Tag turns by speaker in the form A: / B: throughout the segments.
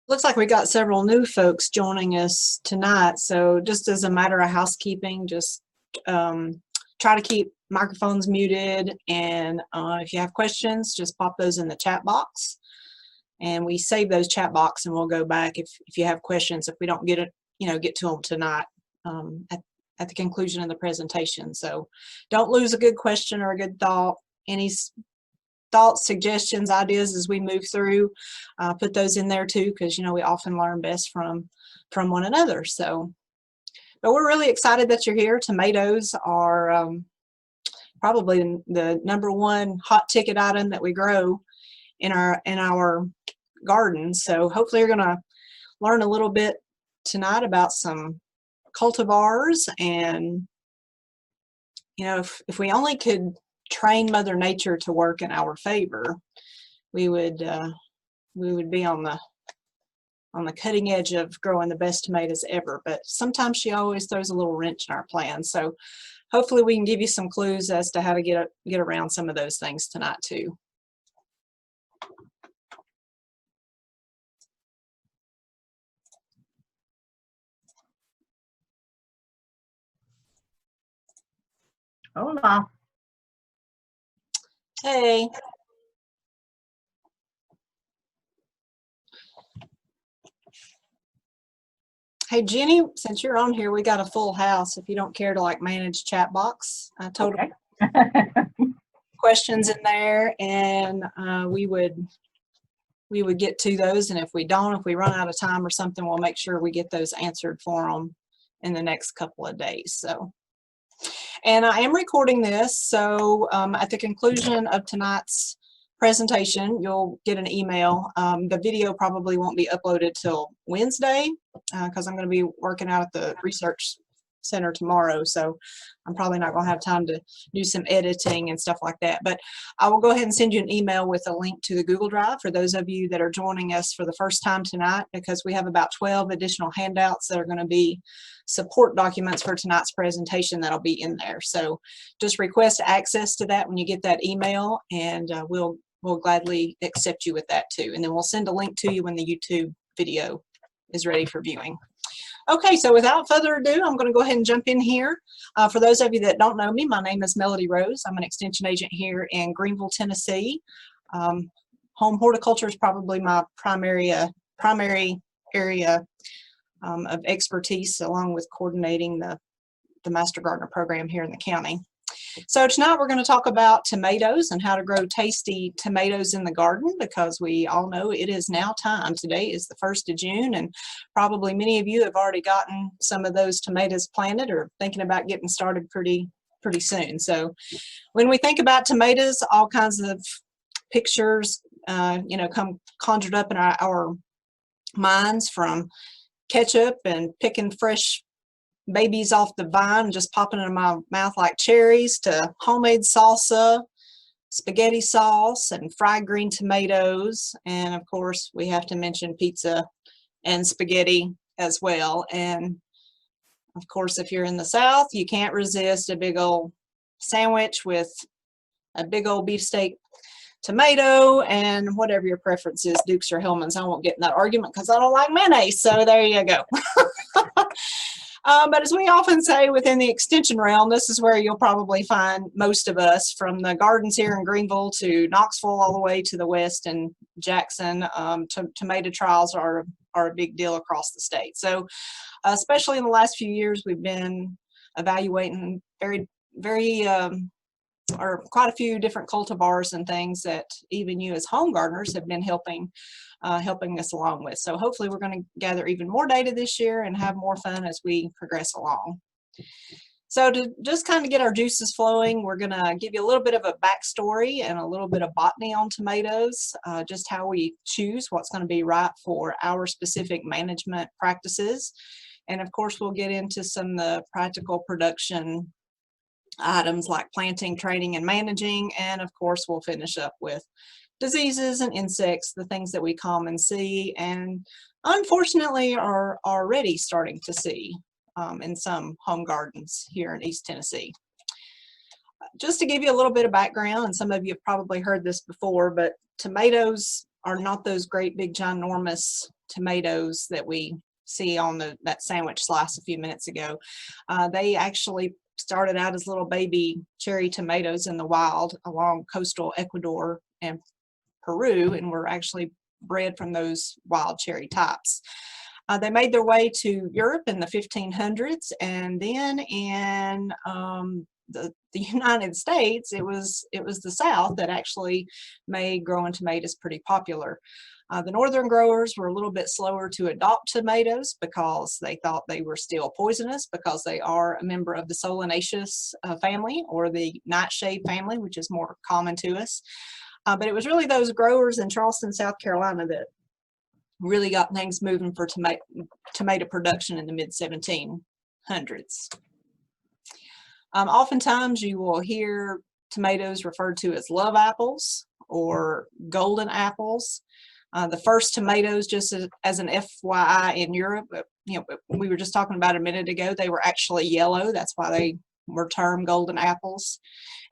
A: Looks like we got several new folks joining us tonight. So just as a matter of housekeeping, just try to keep microphones muted. And if you have questions, just pop those in the chat box. And we save those chat box and we'll go back if you have questions, if we don't get to them tonight at the conclusion of the presentation. So don't lose a good question or a good thought. Any thoughts, suggestions, ideas as we move through, put those in there too, because we often learn best from one another. So, but we're really excited that you're here. Tomatoes are probably the #1 hot ticket item that we grow in our garden. So hopefully you're going to learn a little bit tonight about some cultivars, and if we only could train Mother Nature to work in our favor, we would be on the cutting edge of growing the best tomatoes ever. But sometimes she always throws a little wrench in our plans. So hopefully we can give you some clues as to how to get around some of those things tonight too.
B: Hola.
A: Hey. Hey Jenny, since you're on here, we got a full house. If you don't care to manage chat box, totally questions in there, and we would get to those. And if we run out of time or something, we'll make sure we get those answered for them in the next couple of days. So, and I am recording this, so at the conclusion of tonight's presentation, you'll get an email. The video probably won't be uploaded till Wednesday because I'm going to be working out at the research center tomorrow, so I'm probably not going to have time to do some editing and stuff like that. But I will go ahead and send you an email with a link to the Google Drive for those of you that are joining us for the first time tonight, because we have about 12 additional handouts that are going to be support documents for tonight's presentation that'll be in there. So just request access to that when you get that email, and we'll gladly accept you with that too. And then we'll send a link to you when the YouTube video is ready for viewing. Okay, so without further ado, I'm going to go ahead and jump in here. For those of you that don't know me, my name is Melody Rose. I'm an extension agent here in Greenville, Tennessee. Home horticulture is probably my primary area of expertise, along with coordinating the Master Gardener program here in the county. So tonight we're going to talk about tomatoes and how to grow tasty tomatoes in the garden, because we all know it is now time. Today is the 1st of June, and probably many of you have already gotten some of those tomatoes planted or thinking about getting started pretty soon. So when we think about tomatoes, all kinds of pictures come conjured up in our minds, from ketchup and picking fresh babies off the vine and just popping in my mouth like cherries, to homemade salsa, spaghetti sauce, and fried green tomatoes. And of course we have to mention pizza and spaghetti as well. And of course, if you're in the South, you can't resist a big old sandwich with a big old beefsteak tomato, and whatever your preference is, Dukes or Hellman's. I won't get in that argument because I don't like mayonnaise, so there you go. But as we often say within the extension realm, this is where you'll probably find most of us, from the gardens here in Greenville to Knoxville, all the way to the west and Jackson. Tomato trials are a big deal across the state. So especially in the last few years, we've been evaluating quite a few different cultivars and things that even you as home gardeners have been helping us along with. So hopefully we're going to gather even more data this year and have more fun as we progress along. So to just kind of get our juices flowing, we're going to give you a little bit of a backstory and a little bit of botany on tomatoes, just how we choose what's going to be right for our specific management practices. And of course, we'll get into some of the practical production items like planting, training, and managing. And of course, we'll finish up with diseases and insects, the things that we commonly see and unfortunately are already starting to see in some home gardens here in East Tennessee. Just to give you a little bit of background, and some of you have probably heard this before, but tomatoes are not those great big ginormous tomatoes that we see on that sandwich slice a few minutes ago. They actually started out as little baby cherry tomatoes in the wild along coastal Ecuador and Peru, and were actually bred from those wild cherry types. They made their way to Europe in the 1500s, and then in the United States, it was the South that actually made growing tomatoes pretty popular. The northern growers were a little bit slower to adopt tomatoes because they thought they were still poisonous, because they are a member of the Solanaceous family, or the nightshade family, which is more common to us. But it was really those growers in Charleston, South Carolina, that really got things moving for tomato production in the mid-1700s. Oftentimes you will hear tomatoes referred to as love apples or golden apples. The first tomatoes, just as an FYI, in Europe, you know, we were just talking about a minute ago, they were actually yellow. That's why they were termed golden apples.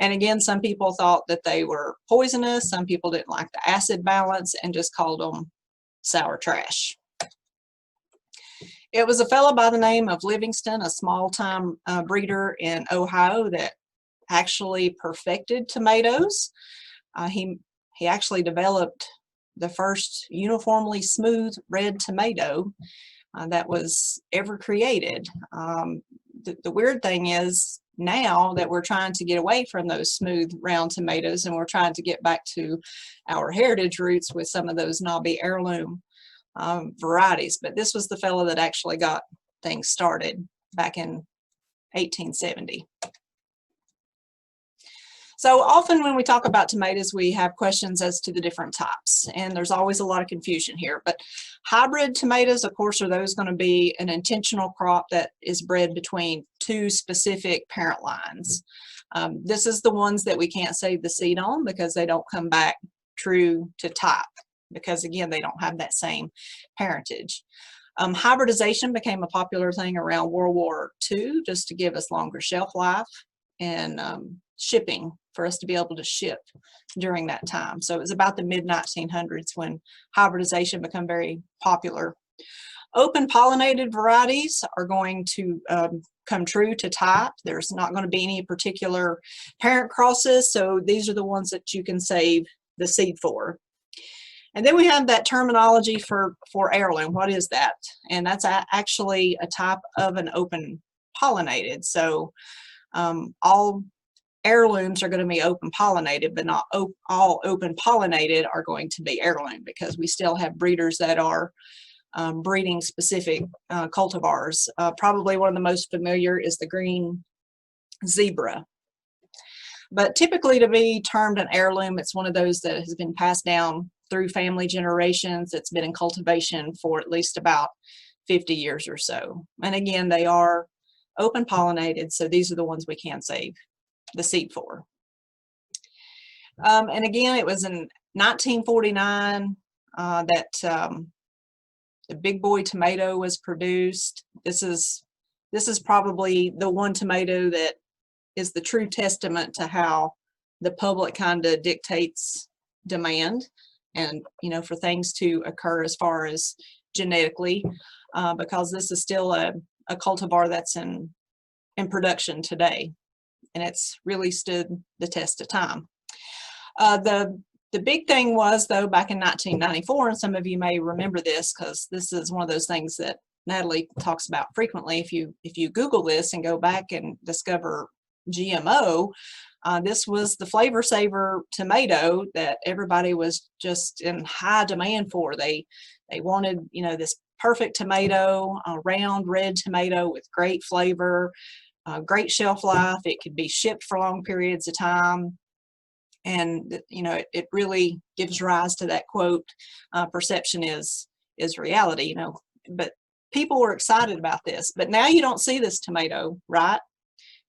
A: And again, some people thought that they were poisonous. Some people didn't like the acid balance and just called them sour trash. It was a fellow by the name of Livingston, a small-time breeder in Ohio, that actually perfected tomatoes. He actually developed the first uniformly smooth red tomato that was ever created. The weird thing is, now that we're trying to get away from those smooth round tomatoes and we're trying to get back to our heritage roots with some of those knobby heirloom varieties, but this was the fellow that actually got things started back in 1870. So often when we talk about tomatoes, we have questions as to the different types, and there's always a lot of confusion here. But hybrid tomatoes, of course, are those going to be an intentional crop that is bred between two specific parent lines. This is the ones that we can't save the seed on because they don't come back true to type, because again, they don't have that same parentage. Hybridization became a popular thing around World War II, just to give us longer shelf life and shipping, for us to be able to ship during that time. So it was about the mid-1900s when hybridization became very popular. Open pollinated varieties are going to come true to type. There's not going to be any particular parent crosses, so these are the ones that you can save the seed for. And then we have that terminology for heirloom. What is that? And that's actually a type of an open pollinated. So all heirlooms are going to be open pollinated, but not all open pollinated are going to be heirloom, because we still have breeders that are breeding specific cultivars. Probably one of the most familiar is the green zebra. But typically, to be termed an heirloom, it's one of those that has been passed down through family generations. It's been in cultivation for at least about 50 years or so. And again, they are open pollinated, so these are the ones we can save the seed for. And again, it was in 1949 that the big boy tomato was produced. This is probably the one tomato that is the true testament to how the public kind of dictates demand, and for things to occur as far as genetically, because this is still a cultivar that's in production today, and it's really stood the test of time. The big thing was, though, back in 1994, and some of you may remember this because this is one of those things that Natalie talks about frequently. If you Google this and go back and discover GMO, this was the flavor saver tomato that everybody was just in high demand for. They wanted, this perfect tomato, a round red tomato with great flavor, great shelf life. It could be shipped for long periods of time. And, it really gives rise to that quote, perception is reality, but people were excited about this. But now you don't see this tomato, right?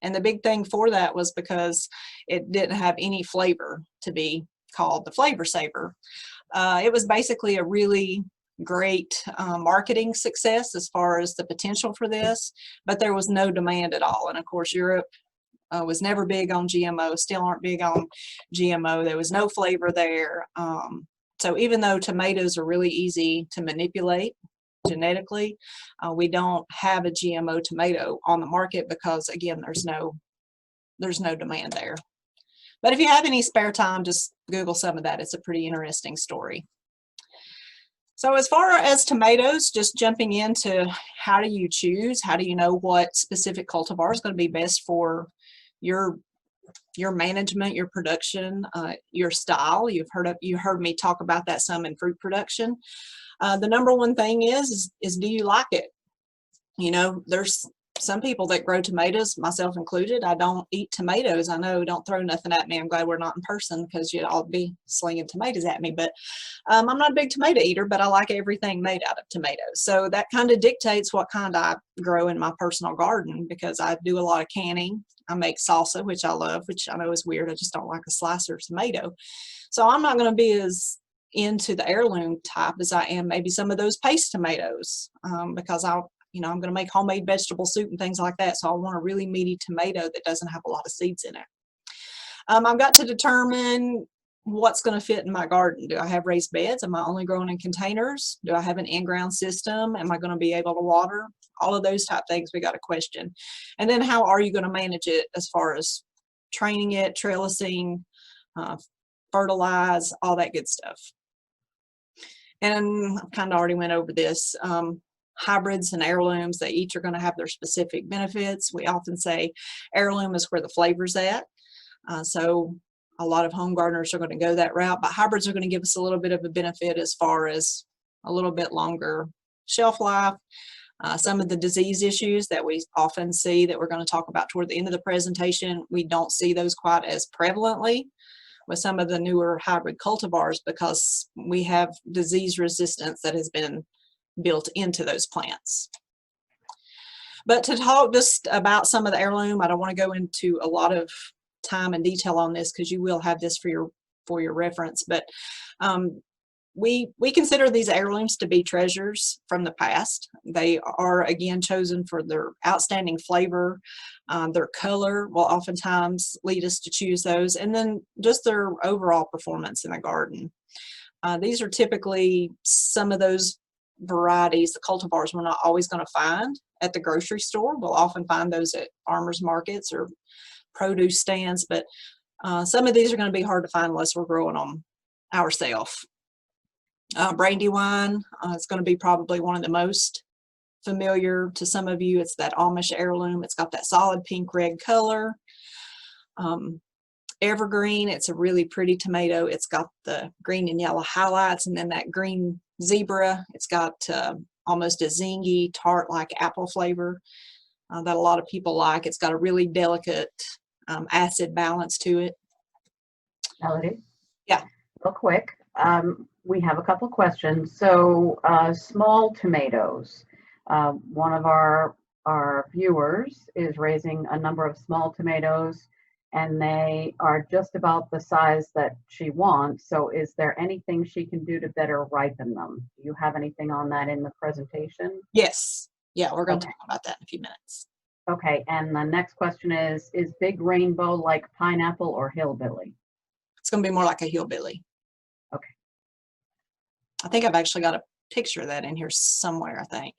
A: And the big thing for that was because it didn't have any flavor to be called the flavor saver. It was basically a really great marketing success as far as the potential for this, but there was no demand at all. And of course, Europe was never big on GMO, still aren't big on GMO. There was no flavor there. So even though tomatoes are really easy to manipulate genetically, we don't have a GMO tomato on the market because, again, there's no demand there. But if you have any spare time, just Google some of that. It's a pretty interesting story. So as far as tomatoes, just jumping into how do you choose? How do you know what specific cultivar is going to be best for your management, your production, your style? You heard me talk about that some in fruit production. The number one thing is do you like it? You know, there's some people that grow tomatoes, myself included. I don't eat tomatoes. I know, don't throw nothing at me. I'm glad we're not in person because you'd all be slinging tomatoes at me. But I'm not a big tomato eater, but I like everything made out of tomatoes. So that kind of dictates what kind I grow in my personal garden, because I do a lot of canning. I make salsa, which I love, which I know is weird. I just don't like a slicer of tomato. So I'm not going to be as into the heirloom type as I am maybe some of those paste tomatoes, because I'm going to make homemade vegetable soup and things like that. So I want a really meaty tomato that doesn't have a lot of seeds in it. I've got to determine what's going to fit in my garden. Do I have raised beds? Am I only growing in containers? Do I have an in-ground system? Am I going to be able to water? All of those type things we got to question. And then how are you going to manage it as far as training it, trellising, fertilize, all that good stuff. And I kind of already went over this. Hybrids and heirlooms, they each are going to have their specific benefits. We often say heirloom is where the flavor's at. So a lot of home gardeners are going to go that route, but hybrids are going to give us a little bit of a benefit as far as a little bit longer shelf life. Some of the disease issues that we often see that we're going to talk about toward the end of the presentation, we don't see those quite as prevalently with some of the newer hybrid cultivars because we have disease resistance that has been built into those plants. But to talk just about some of the heirloom, I don't want to go into a lot of time and detail on this because you will have this for your reference. But we consider these heirlooms to be treasures from the past. They are, again, chosen for their outstanding flavor. Their color will oftentimes lead us to choose those, and then just their overall performance in the garden. These are typically some of those varieties, the cultivars, we're not always going to find at the grocery store. We'll often find those at farmers markets or produce stands, but some of these are going to be hard to find unless we're growing them ourselves. Brandywine is going to be probably one of the most familiar to some of you. It's that Amish heirloom. It's got that solid pink red color. Evergreen, it's a really pretty tomato. It's got the green and yellow highlights, and then that green zebra. It's got almost a zingy, tart-like apple flavor that a lot of people like. It's got a really delicate acid balance to it.
B: Melody?
A: Yeah.
B: Real quick, we have a couple questions. So small tomatoes. One of our viewers is raising a number of small tomatoes, and they are just about the size that she wants. So is there anything she can do to better ripen them? Do you have anything on that in the presentation?
A: Yes. Yeah, we're going to talk about that in a few minutes.
B: Okay, and the next question is Big Rainbow like pineapple or hillbilly?
A: It's going to be more like a hillbilly.
B: Okay.
A: I think I've actually got a picture of that in here somewhere, I think.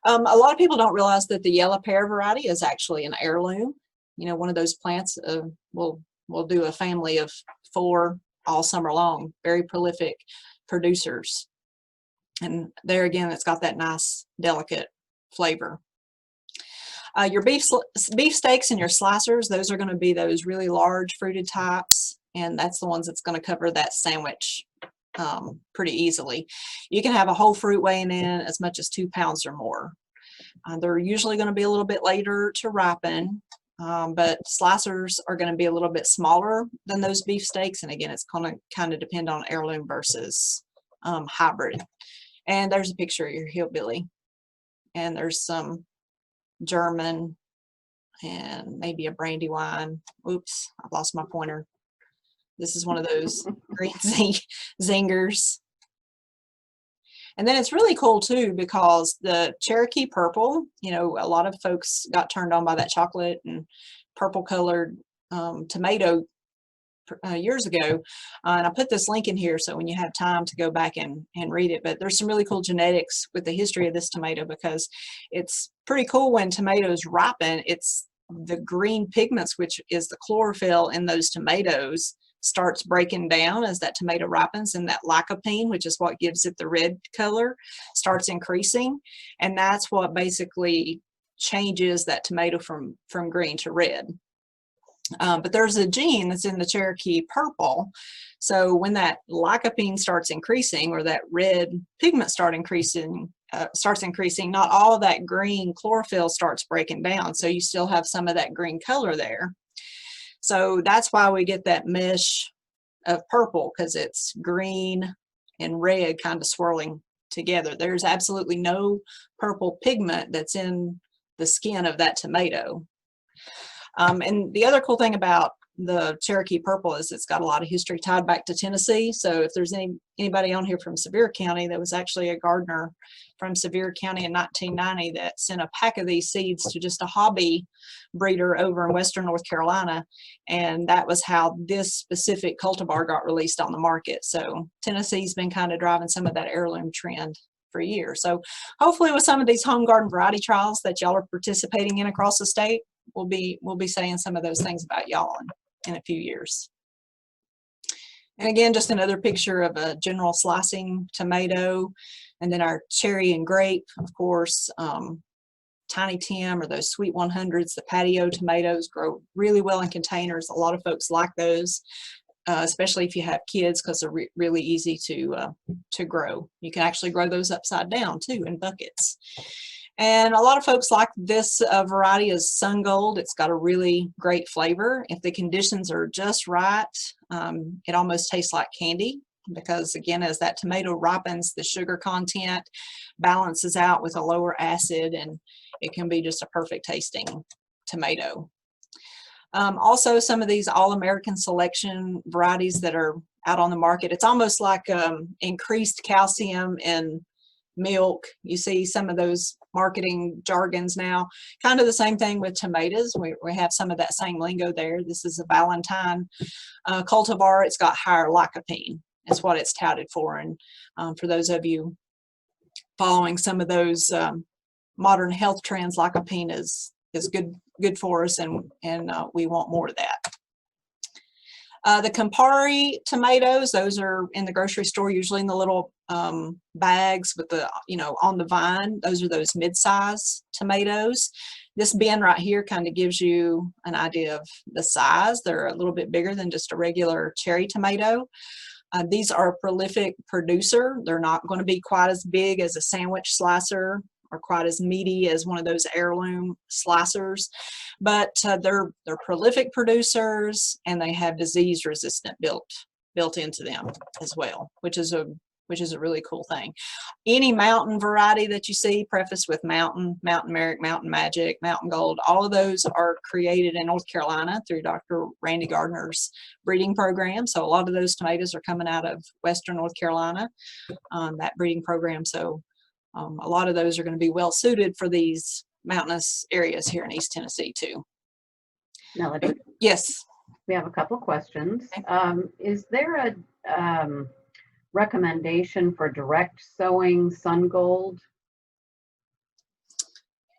A: A lot of people don't realize that the yellow pear variety is actually an heirloom. You know, one of those plants will do a family of 4 all summer long, very prolific producers. And there again, it's got that nice, delicate flavor. Your beef steaks and your slicers, those are going to be those really large fruited types, and that's the ones that's going to cover that sandwich pretty easily. You can have a whole fruit weighing in as much as 2 pounds or more. They're usually going to be a little bit later to ripen, but slicers are going to be a little bit smaller than those beef steaks, and again, it's going to kind of depend on heirloom versus hybrid. And there's a picture of your hillbilly, and there's some German and maybe a Brandywine. Oops, I've lost my pointer. This is one of those green zingers. And then it's really cool too because the Cherokee Purple, you know, a lot of folks got turned on by that chocolate and purple colored tomato years ago. And I put this link in here so when you have time to go back and read it. But there's some really cool genetics with the history of this tomato, because it's pretty cool when tomatoes ripen. It's the green pigments, which is the chlorophyll in those tomatoes, starts breaking down as that tomato ripens, and that lycopene, which is what gives it the red color, starts increasing. And that's what basically changes that tomato from green to red. But there's a gene that's in the Cherokee Purple. So when that lycopene starts increasing, or that red pigment starts increasing, not all of that green chlorophyll starts breaking down. So you still have some of that green color there. So that's why we get that mesh of purple, because it's green and red kind of swirling together. There's absolutely no purple pigment that's in the skin of that tomato. And the other cool thing about the Cherokee Purple is it's got a lot of history tied back to Tennessee. So if there's anybody on here from Sevier County, there was actually a gardener from Sevier County in 1990 that sent a pack of these seeds to just a hobby breeder over in Western North Carolina. And that was how this specific cultivar got released on the market. So Tennessee's been kind of driving some of that heirloom trend for years. So hopefully with some of these home garden variety trials that y'all are participating in across the state, we'll be saying some of those things about y'all in a few years. And again, just another picture of a general slicing tomato, and then our cherry and grape, of course, Tiny Tim, or those Sweet 100s, the patio tomatoes grow really well in containers. A lot of folks like those, especially if you have kids, because they're really easy to grow. You can actually grow those upside down too in buckets. And a lot of folks like this variety is Sun Gold. It's got a really great flavor. If the conditions are just right, it almost tastes like candy, because again, as that tomato ripens, the sugar content balances out with a lower acid, and it can be just a perfect tasting tomato. Also, some of these All-American Selection varieties that are out on the market, it's almost like increased calcium in milk. You see some of those marketing jargons now. Kind of the same thing with tomatoes. We have some of that same lingo there. This is a Valentine cultivar. It's got higher lycopene. That's what it's touted for. And for those of you following some of those modern health trends, lycopene is good for us, and we want more of that. The Campari tomatoes, those are in the grocery store, usually in the little bags with the, on the vine. Those are those mid-size tomatoes. This bin right here kind of gives you an idea of the size. They're a little bit bigger than just a regular cherry tomato. These are a prolific producer. They're not going to be quite as big as a sandwich slicer, or quite as meaty as one of those heirloom slicers, but they're prolific producers, and they have disease resistant built into them as well, which is a really cool thing. Any mountain variety that you see prefaced with Mountain Merrick, Mountain Magic, Mountain Gold, all of those are created in North Carolina through Dr. Randy Gardner's breeding program. So a lot of those tomatoes are coming out of Western North Carolina, that breeding program. So a lot of those are going to be well suited for these mountainous areas here in East Tennessee too.
B: Melody?
A: Yes.
B: We have a couple of questions.
A: Okay.
B: Is there a recommendation for direct sowing Sun Gold?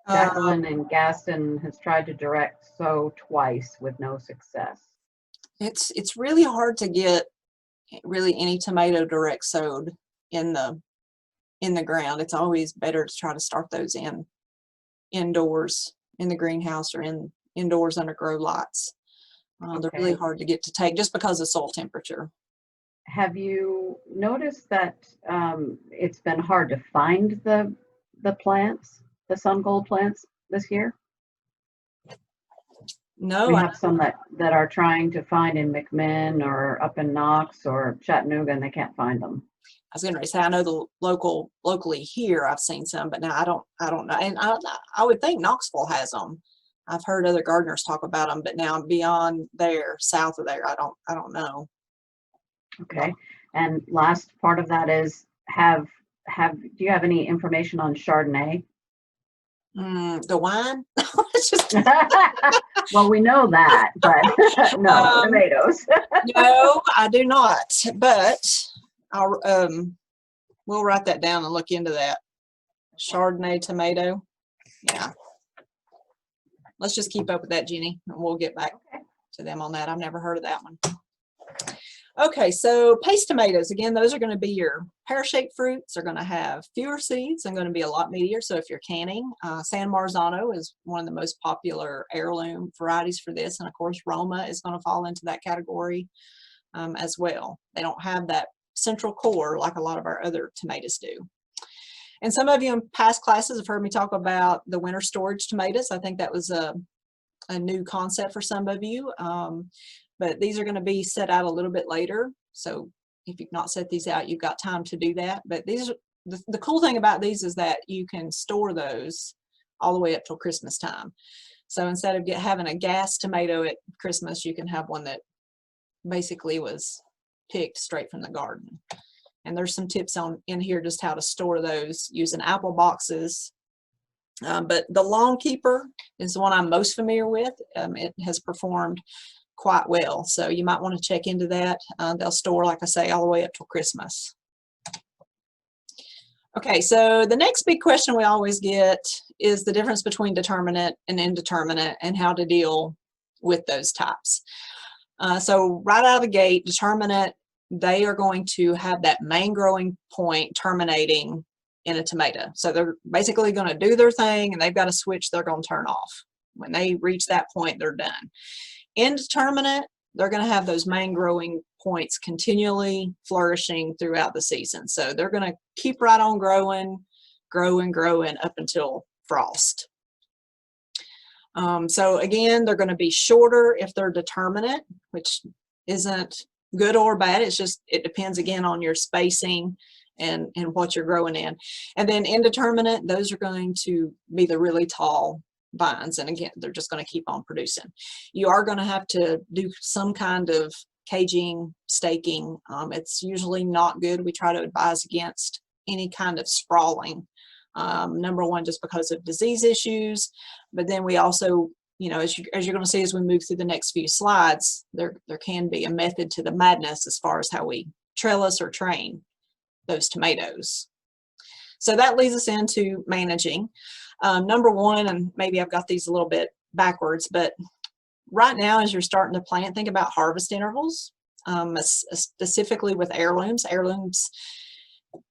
B: Jacqueline in Gaston has tried to direct sow twice with no success.
A: It's really hard to get really any tomato direct sowed in the ground. It's always better to try to start those indoors in the greenhouse, or indoors under grow lights. They're really hard to get to take just because of soil temperature.
B: Have you noticed that it's been hard to find the plants, the Sun Gold plants this year?
A: No.
B: We have some that are trying to find in McMinn or up in Knox or Chattanooga, and they can't find them.
A: I was going to say, I know the locally here, I've seen some, but now I don't know. And I would think Knoxville has them. I've heard other gardeners talk about them, but now beyond there, south of there, I don't know. Okay.
B: And last part of that is, do you have any information on Chardonnay?
A: The wine?
B: Well, we know that, but no, tomatoes.
A: No, I do not, but I'll, we'll write that down and look into that. Chardonnay tomato. Yeah. Let's just keep up with that, Jenny, and we'll get back to them on that. I've never heard of that one. Okay, so paste tomatoes, again, those are going to be your pear-shaped fruits. They're going to have fewer seeds and going to be a lot meatier. So if you're canning, San Marzano is one of the most popular heirloom varieties for this. And of course, Roma is going to fall into that category as well. They don't have that central core like a lot of our other tomatoes do. And some of you in past classes have heard me talk about the winter storage tomatoes. I think that was a new concept for some of you. But these are going to be set out a little bit later. So if you've not set these out, you've got time to do that. But these are, the cool thing about these is that you can store those all the way up till Christmas time. So instead of having a gas tomato at Christmas, you can have one that basically was picked straight from the garden. And there's some tips in here just how to store those using apple boxes. But the Long Keeper is the one I'm most familiar with. It has performed quite well, so you might want to check into that. They'll store, like I say, all the way up till Christmas. Okay, so the next big question we always get is the difference between determinate and indeterminate and how to deal with those types. So right out of the gate, determinate, they are going to have that main growing point terminating in a tomato. So they're basically going to do their thing and they've got a switch they're going to turn off. When they reach that point, they're done. Indeterminate, they're going to have those main growing points continually flourishing throughout the season. So they're going to keep right on growing up until frost. So again, they're going to be shorter if they're determinate, which isn't good or bad. It's just, it depends again on your spacing and what you're growing in. And then indeterminate, those are going to be the really tall vines, and again they're just going to keep on producing. You are going to have to do some kind of caging, staking. It's usually not good. We try to advise against any kind of sprawling. Number one, just because of disease issues, but then we also, you know, as you're going to see as we move through the next few slides, there can be a method to the madness as far as how we trellis or train those tomatoes. So that leads us into managing. Number one, and maybe I've got these a little bit backwards, but right now as you're starting to plant, think about harvest intervals, specifically with heirlooms. Heirlooms,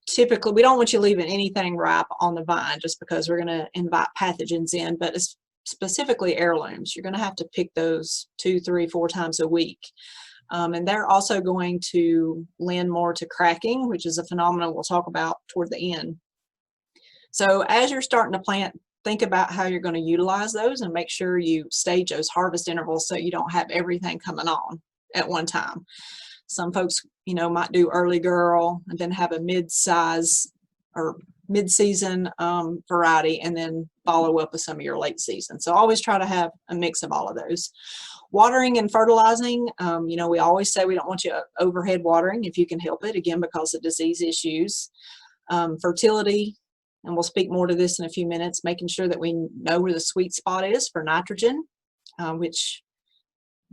A: typically, we don't want you leaving anything ripe on the vine just because we're going to invite pathogens in, but it's specifically heirlooms. You're going to have to pick those 2, 3, 4 times a week. And they're also going to lend more to cracking, which is a phenomenon we'll talk about toward the end. So as you're starting to plant, think about how you're going to utilize those and make sure you stage those harvest intervals so you don't have everything coming on at one time. Some folks, you know, might do early girl and then have a mid-size or mid-season variety and then follow up with some of your late season. So always try to have a mix of all of those. Watering and fertilizing, you know, we always say we don't want you overhead watering if you can help it, again, because of disease issues. Fertility, and we'll speak more to this in a few minutes, making sure that we know where the sweet spot is for nitrogen, which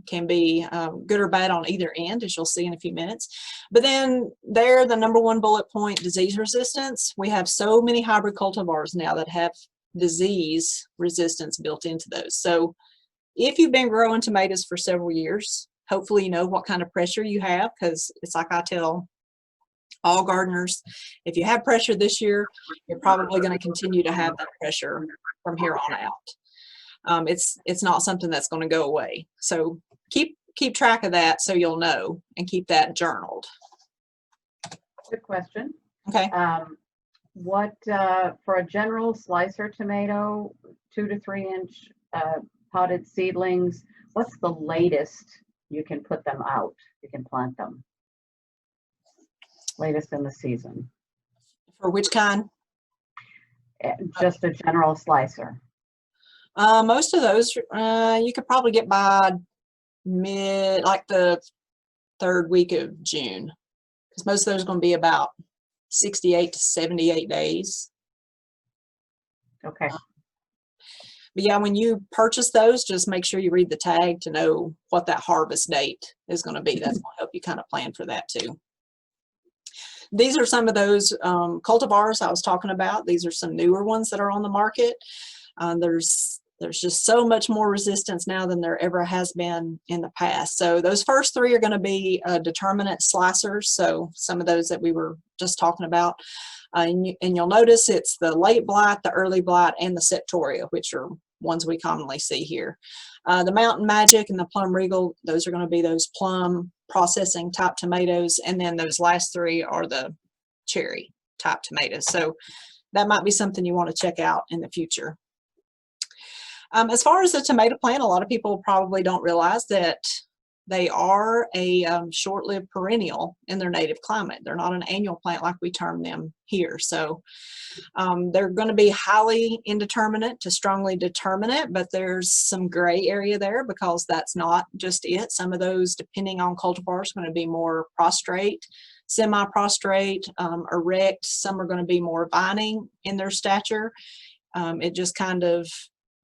A: can be good or bad on either end, as you'll see in a few minutes. But then there, the number one bullet point, disease resistance. We have so many hybrid cultivars now that have disease resistance built into those. So if you've been growing tomatoes for several years, hopefully you know what kind of pressure you have, because it's like I tell all gardeners, if you have pressure this year, you're probably going to continue to have that pressure from here on out. It's not something that's going to go away. So keep track of that so you'll know, and keep that journaled.
B: Good question.
A: Okay.
B: What for a general slicer tomato, 2 to 3 inch potted seedlings, what's the latest you can put them out? You can plant them. Latest in the season.
A: For which kind?
B: Just a general slicer.
A: Most of those you could probably get by like the 3rd week of June, because most of those are going to be about 68 to 78 days.
B: Okay.
A: But yeah, when you purchase those, just make sure you read the tag to know what that harvest date is going to be. That's going to help you kind of plan for that too. These are some of those cultivars I was talking about. These are some newer ones that are on the market. There's just so much more resistance now than there ever has been in the past. So those first three are going to be determinate slicers. So some of those that we were just talking about. And you'll notice it's the late blight, the early blight, and the Septoria, which are ones we commonly see here. The Mountain Magic and the Plum Regal, those are going to be those plum processing type tomatoes. And then those last three are the cherry type tomatoes. So that might be something you want to check out in the future. As far as the tomato plant, a lot of people probably don't realize that they are a short-lived perennial in their native climate. They're not an annual plant like we term them here. So they're going to be highly indeterminate to strongly determinate, but there's some gray area there because that's not just it. Some of those, depending on cultivars, are going to be more prostrate, semi-prostrate, erect. Some are going to be more vining in their stature. It just kind of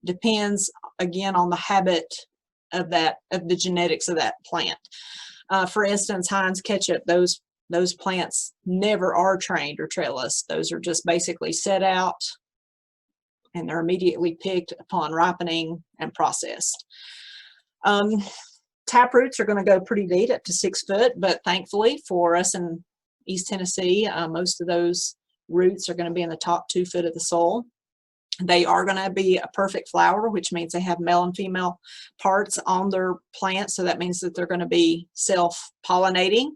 A: depends, again, on the habit of the genetics of that plant. For instance, Heinz ketchup, those plants never are trained or trellised. Those are just basically set out and they're immediately picked upon ripening and processed. Tap roots are going to go pretty deep, up to 6 foot, but thankfully for us in East Tennessee, most of those roots are going to be in the top 2 foot of the soil. They are going to be a perfect flower, which means they have male and female parts on their plant. So that means that they're going to be self-pollinating.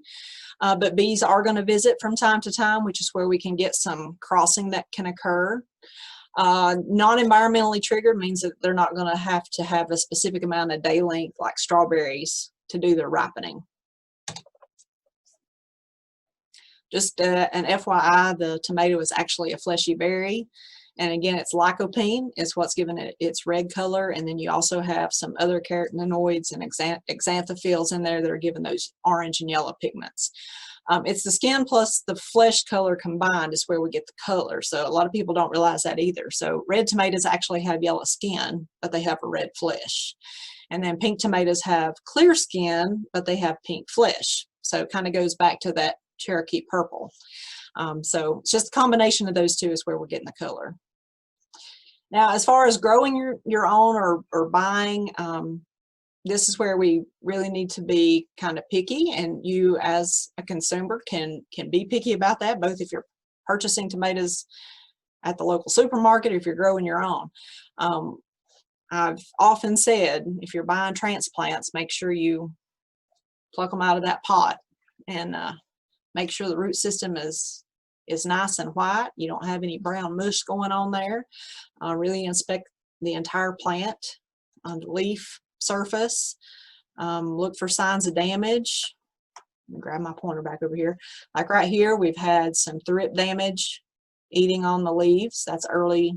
A: But bees are going to visit from time to time, which is where we can get some crossing that can occur. Non-environmentally triggered means that they're not going to have a specific amount of day length like strawberries to do their ripening. Just an FYI, the tomato is actually a fleshy berry. And again, it's lycopene is what's given it its red color. And then you also have some other carotenoids and xanthophylls in there that are given those orange and yellow pigments. It's the skin plus the flesh color combined is where we get the color. So a lot of people don't realize that either. So red tomatoes actually have yellow skin, but they have a red flesh. And then pink tomatoes have clear skin, but they have pink flesh. So it kind of goes back to that Cherokee Purple. So it's just a combination of those two is where we're getting the color. Now, as far as growing your own or buying, this is where we really need to be kind of picky, and you as a consumer can be picky about that, both if you're purchasing tomatoes at the local supermarket or if you're growing your own. I've often said, if you're buying transplants, make sure you pluck them out of that pot and make sure the root system is nice and white. You don't have any brown mush going on there. Really inspect the entire plant on the leaf surface. Look for signs of damage. Grab my pointer back over here. Like right here, we've had some thrip damage eating on the leaves. That's early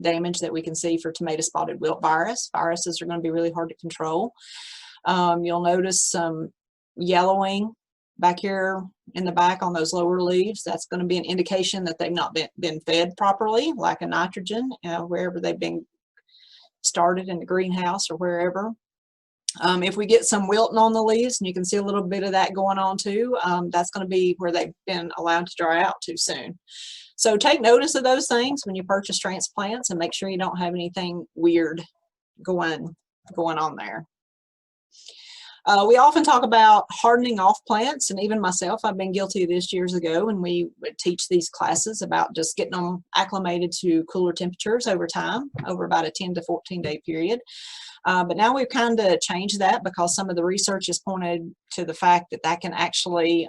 A: damage that we can see for tomato spotted wilt virus. Viruses are going to be really hard to control. You'll notice some yellowing back here in the back on those lower leaves. That's going to be an indication that they've not been fed properly, lack of nitrogen, wherever they've been started in the greenhouse or wherever. If we get some wilting on the leaves, and you can see a little bit of that going on too, that's going to be where they've been allowed to dry out too soon. So take notice of those things when you purchase transplants and make sure you don't have anything weird going on there. We often talk about hardening off plants, and even myself, I've been guilty of this years ago when we would teach these classes about just getting them acclimated to cooler temperatures over time, over about a 10 to 14 day period. But now we've kind of changed that because some of the research has pointed to the fact that that can actually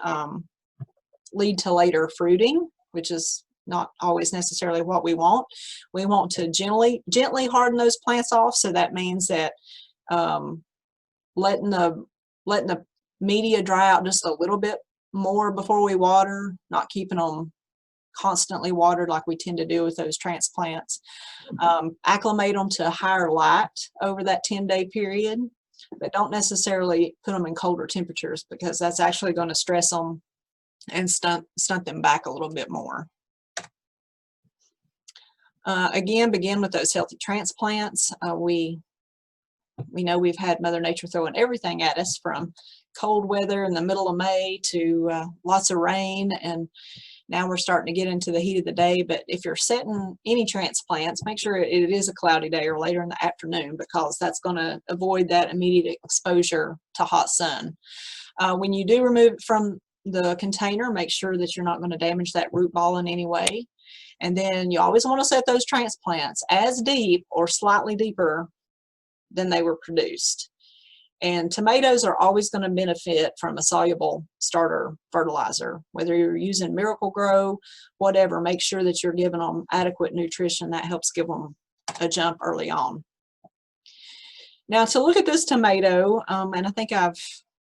A: lead to later fruiting, which is not always necessarily what we want. We want to gently harden those plants off. So that means that letting the media dry out just a little bit more before we water, not keeping them constantly watered like we tend to do with those transplants. Acclimate them to higher light over that 10-day period, but don't necessarily put them in colder temperatures because that's actually going to stress them and stunt them back a little bit more. Again, begin with those healthy transplants. We know we've had Mother Nature throwing everything at us, from cold weather in the middle of May to lots of rain, and now we're starting to get into the heat of the day. But if you're setting any transplants, make sure it is a cloudy day or later in the afternoon, because that's going to avoid that immediate exposure to hot sun. When you do remove it from the container, make sure that you're not going to damage that root ball in any way. And then you always want to set those transplants as deep or slightly deeper than they were produced. And tomatoes are always going to benefit from a soluble starter fertilizer. Whether you're using Miracle-Gro, whatever, make sure that you're giving them adequate nutrition. That helps give them a jump early on. Now, to look at this tomato, and I think I've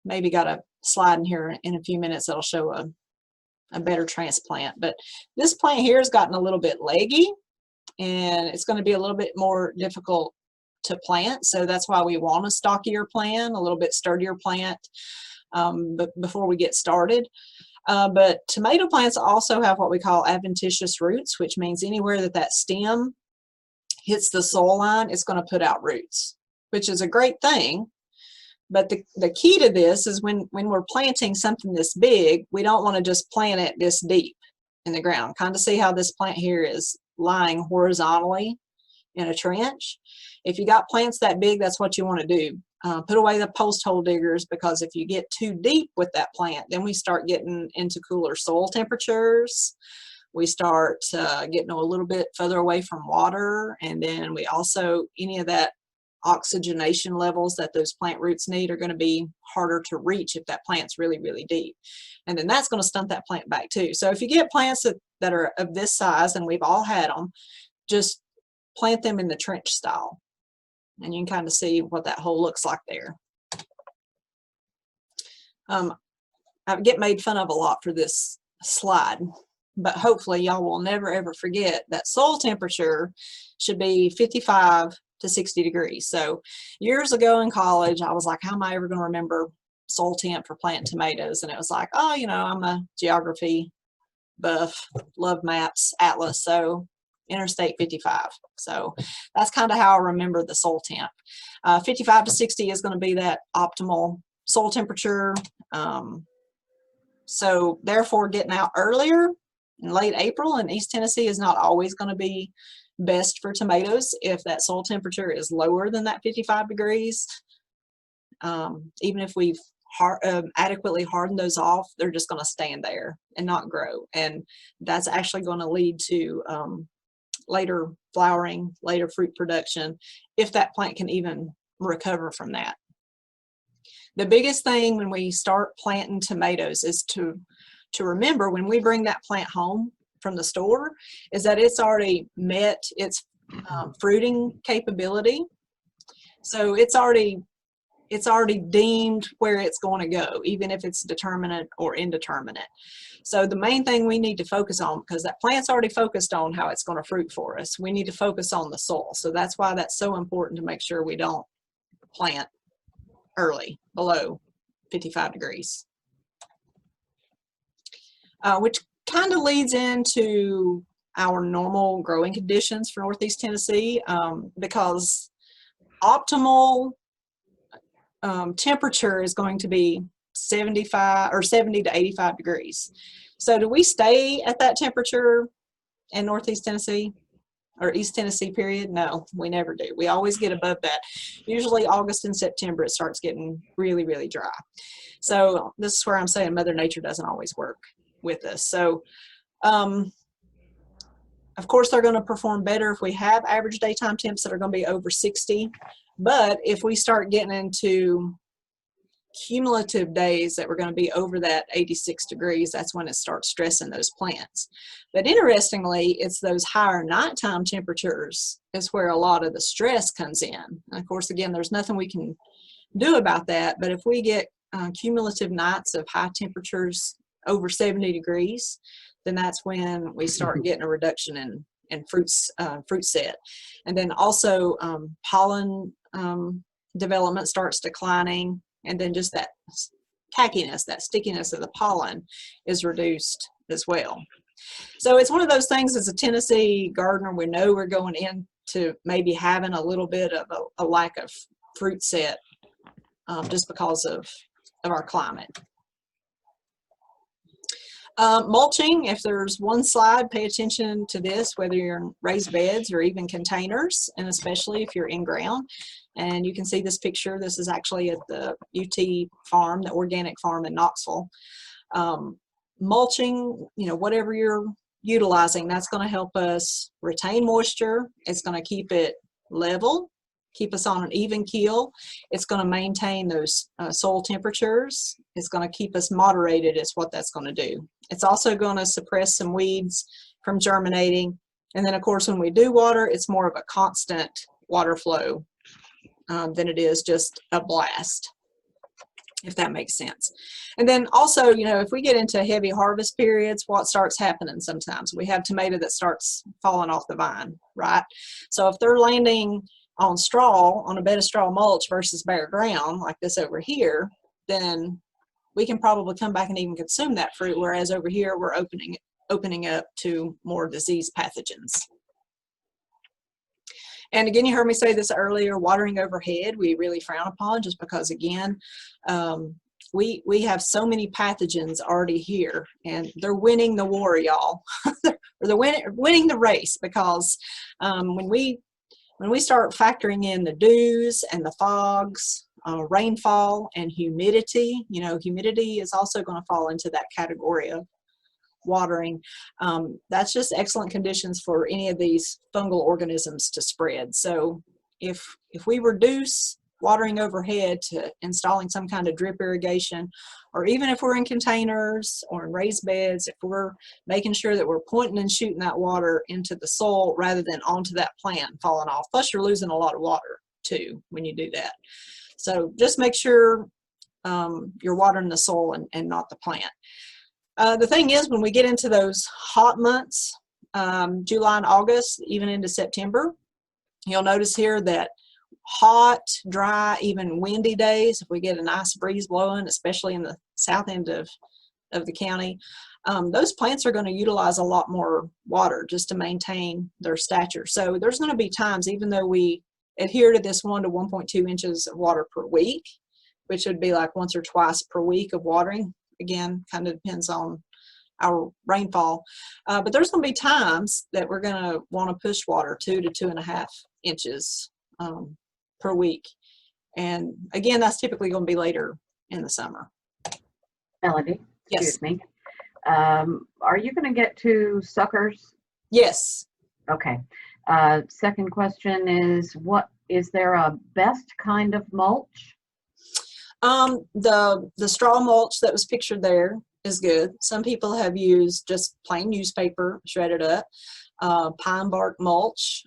A: maybe got a slide in here in a few minutes that'll show a better transplant. But this plant here has gotten a little bit leggy, and it's going to be a little bit more difficult to plant. So that's why we want a stockier plant, a little bit sturdier plant, but before we get started. But tomato plants also have what we call adventitious roots, which means anywhere that that stem hits the soil line, it's going to put out roots, which is a great thing. But the key to this is when we're planting something this big, we don't want to just plant it this deep in the ground. Kind of see how this plant here is lying horizontally in a trench. If you got plants that big, that's what you want to do. Put away the post hole diggers, because if you get too deep with that plant, then we start getting into cooler soil temperatures. We start getting a little bit further away from water, and then we also, any of that oxygenation levels that those plant roots need are going to be harder to reach if that plant's really, really deep. And then that's going to stunt that plant back too. So if you get plants that are of this size, and we've all had them, just plant them in the trench style. And you can kind of see what that hole looks like there. I get made fun of a lot for this slide, but hopefully y'all will never ever forget that soil temperature should be 55 to 60 degrees. So years ago in college, I was like, how am I ever going to remember soil temp for planting tomatoes? And it was like, oh, you know, I'm a geography buff, love maps, atlas, so Interstate 55. So that's kind of how I remember the soil temp. 55 to 60 is going to be that optimal soil temperature. So therefore, getting out earlier in late April in East Tennessee is not always going to be best for tomatoes if that soil temperature is lower than that 55 degrees. Even if we've adequately hardened those off, they're just going to stand there and not grow. And that's actually going to lead to later flowering, later fruit production, if that plant can even recover from that. The biggest thing when we start planting tomatoes is to remember, when we bring that plant home from the store, is that it's already met its fruiting capability. So it's already deemed where it's going to go, even if it's determinate or indeterminate. So the main thing we need to focus on, because that plant's already focused on how it's going to fruit for us, we need to focus on the soil. So that's why that's so important to make sure we don't plant early, below 55 degrees. Which kind of leads into our normal growing conditions for Northeast Tennessee, because optimal temperature is going to be 75 or 70 to 85 degrees. So do we stay at that temperature in Northeast Tennessee or East Tennessee period? No, we never do. We always get above that. Usually August and September, it starts getting really, really dry. So this is where I'm saying Mother Nature doesn't always work with us. So of course, they're going to perform better if we have average daytime temps that are going to be over 60. But if we start getting into cumulative days that we're going to be over that 86 degrees, that's when it starts stressing those plants. But interestingly, it's those higher nighttime temperatures is where a lot of the stress comes in. And of course, again, there's nothing we can do about that. But if we get cumulative nights of high temperatures over 70 degrees, then that's when we start getting a reduction in fruit set. And then also pollen development starts declining, and then just that tackiness, that stickiness of the pollen is reduced as well. So it's one of those things as a Tennessee gardener, we know we're going into maybe having a little bit of a lack of fruit set just because of our climate. Mulching, if there's one slide, pay attention to this, whether you're in raised beds or even containers, and especially if you're in ground. And you can see this picture. This is actually at the UT farm, the organic farm in Knoxville. Mulching, you know, whatever you're utilizing, that's going to help us retain moisture. It's going to keep it level, keep us on an even keel. It's going to maintain those soil temperatures. It's going to keep us moderated is what that's going to do. It's also going to suppress some weeds from germinating. And then of course, when we do water, it's more of a constant water flow than it is just a blast, if that makes sense. And then also, you know, if we get into heavy harvest periods, what starts happening sometimes? We have tomato that starts falling off the vine, right? So if they're landing on straw, on a bed of straw mulch versus bare ground, like this over here, then we can probably come back and even consume that fruit, whereas over here we're opening up to more disease pathogens. And again, you heard me say this earlier, watering overhead, we really frown upon just because, again, we have so many pathogens already here, and they're winning the war, y'all. Or they're winning the race, because when we start factoring in the dews and the fogs, rainfall and humidity, you know, humidity is also going to fall into that category of watering. That's just excellent conditions for any of these fungal organisms to spread. So if we reduce watering overhead to installing some kind of drip irrigation, or even if we're in containers or in raised beds, if we're making sure that we're pointing and shooting that water into the soil rather than onto that plant falling off. Plus you're losing a lot of water too when you do that. So just make sure you're watering the soil and not the plant. The thing is, when we get into those hot months, July and August, even into September, you'll notice here that hot, dry, even windy days, if we get a nice breeze blowing, especially in the south end of the county, those plants are going to utilize a lot more water just to maintain their stature. So there's going to be times, even though we adhere to this 1 to 1.2 inches of water per week, which would be like once or twice per week of watering. Again, kind of depends on our rainfall. But there's going to be times that we're going to want to push water 2 to 2.5 inches per week. And again, that's typically going to be later in the summer.
B: Melody,
A: Yes.
B: excuse me. Are you going to get to suckers?
A: Yes.
B: Okay. Second question is there a best kind of mulch?
A: The straw mulch that was pictured there is good. Some people have used just plain newspaper shredded up, pine bark mulch.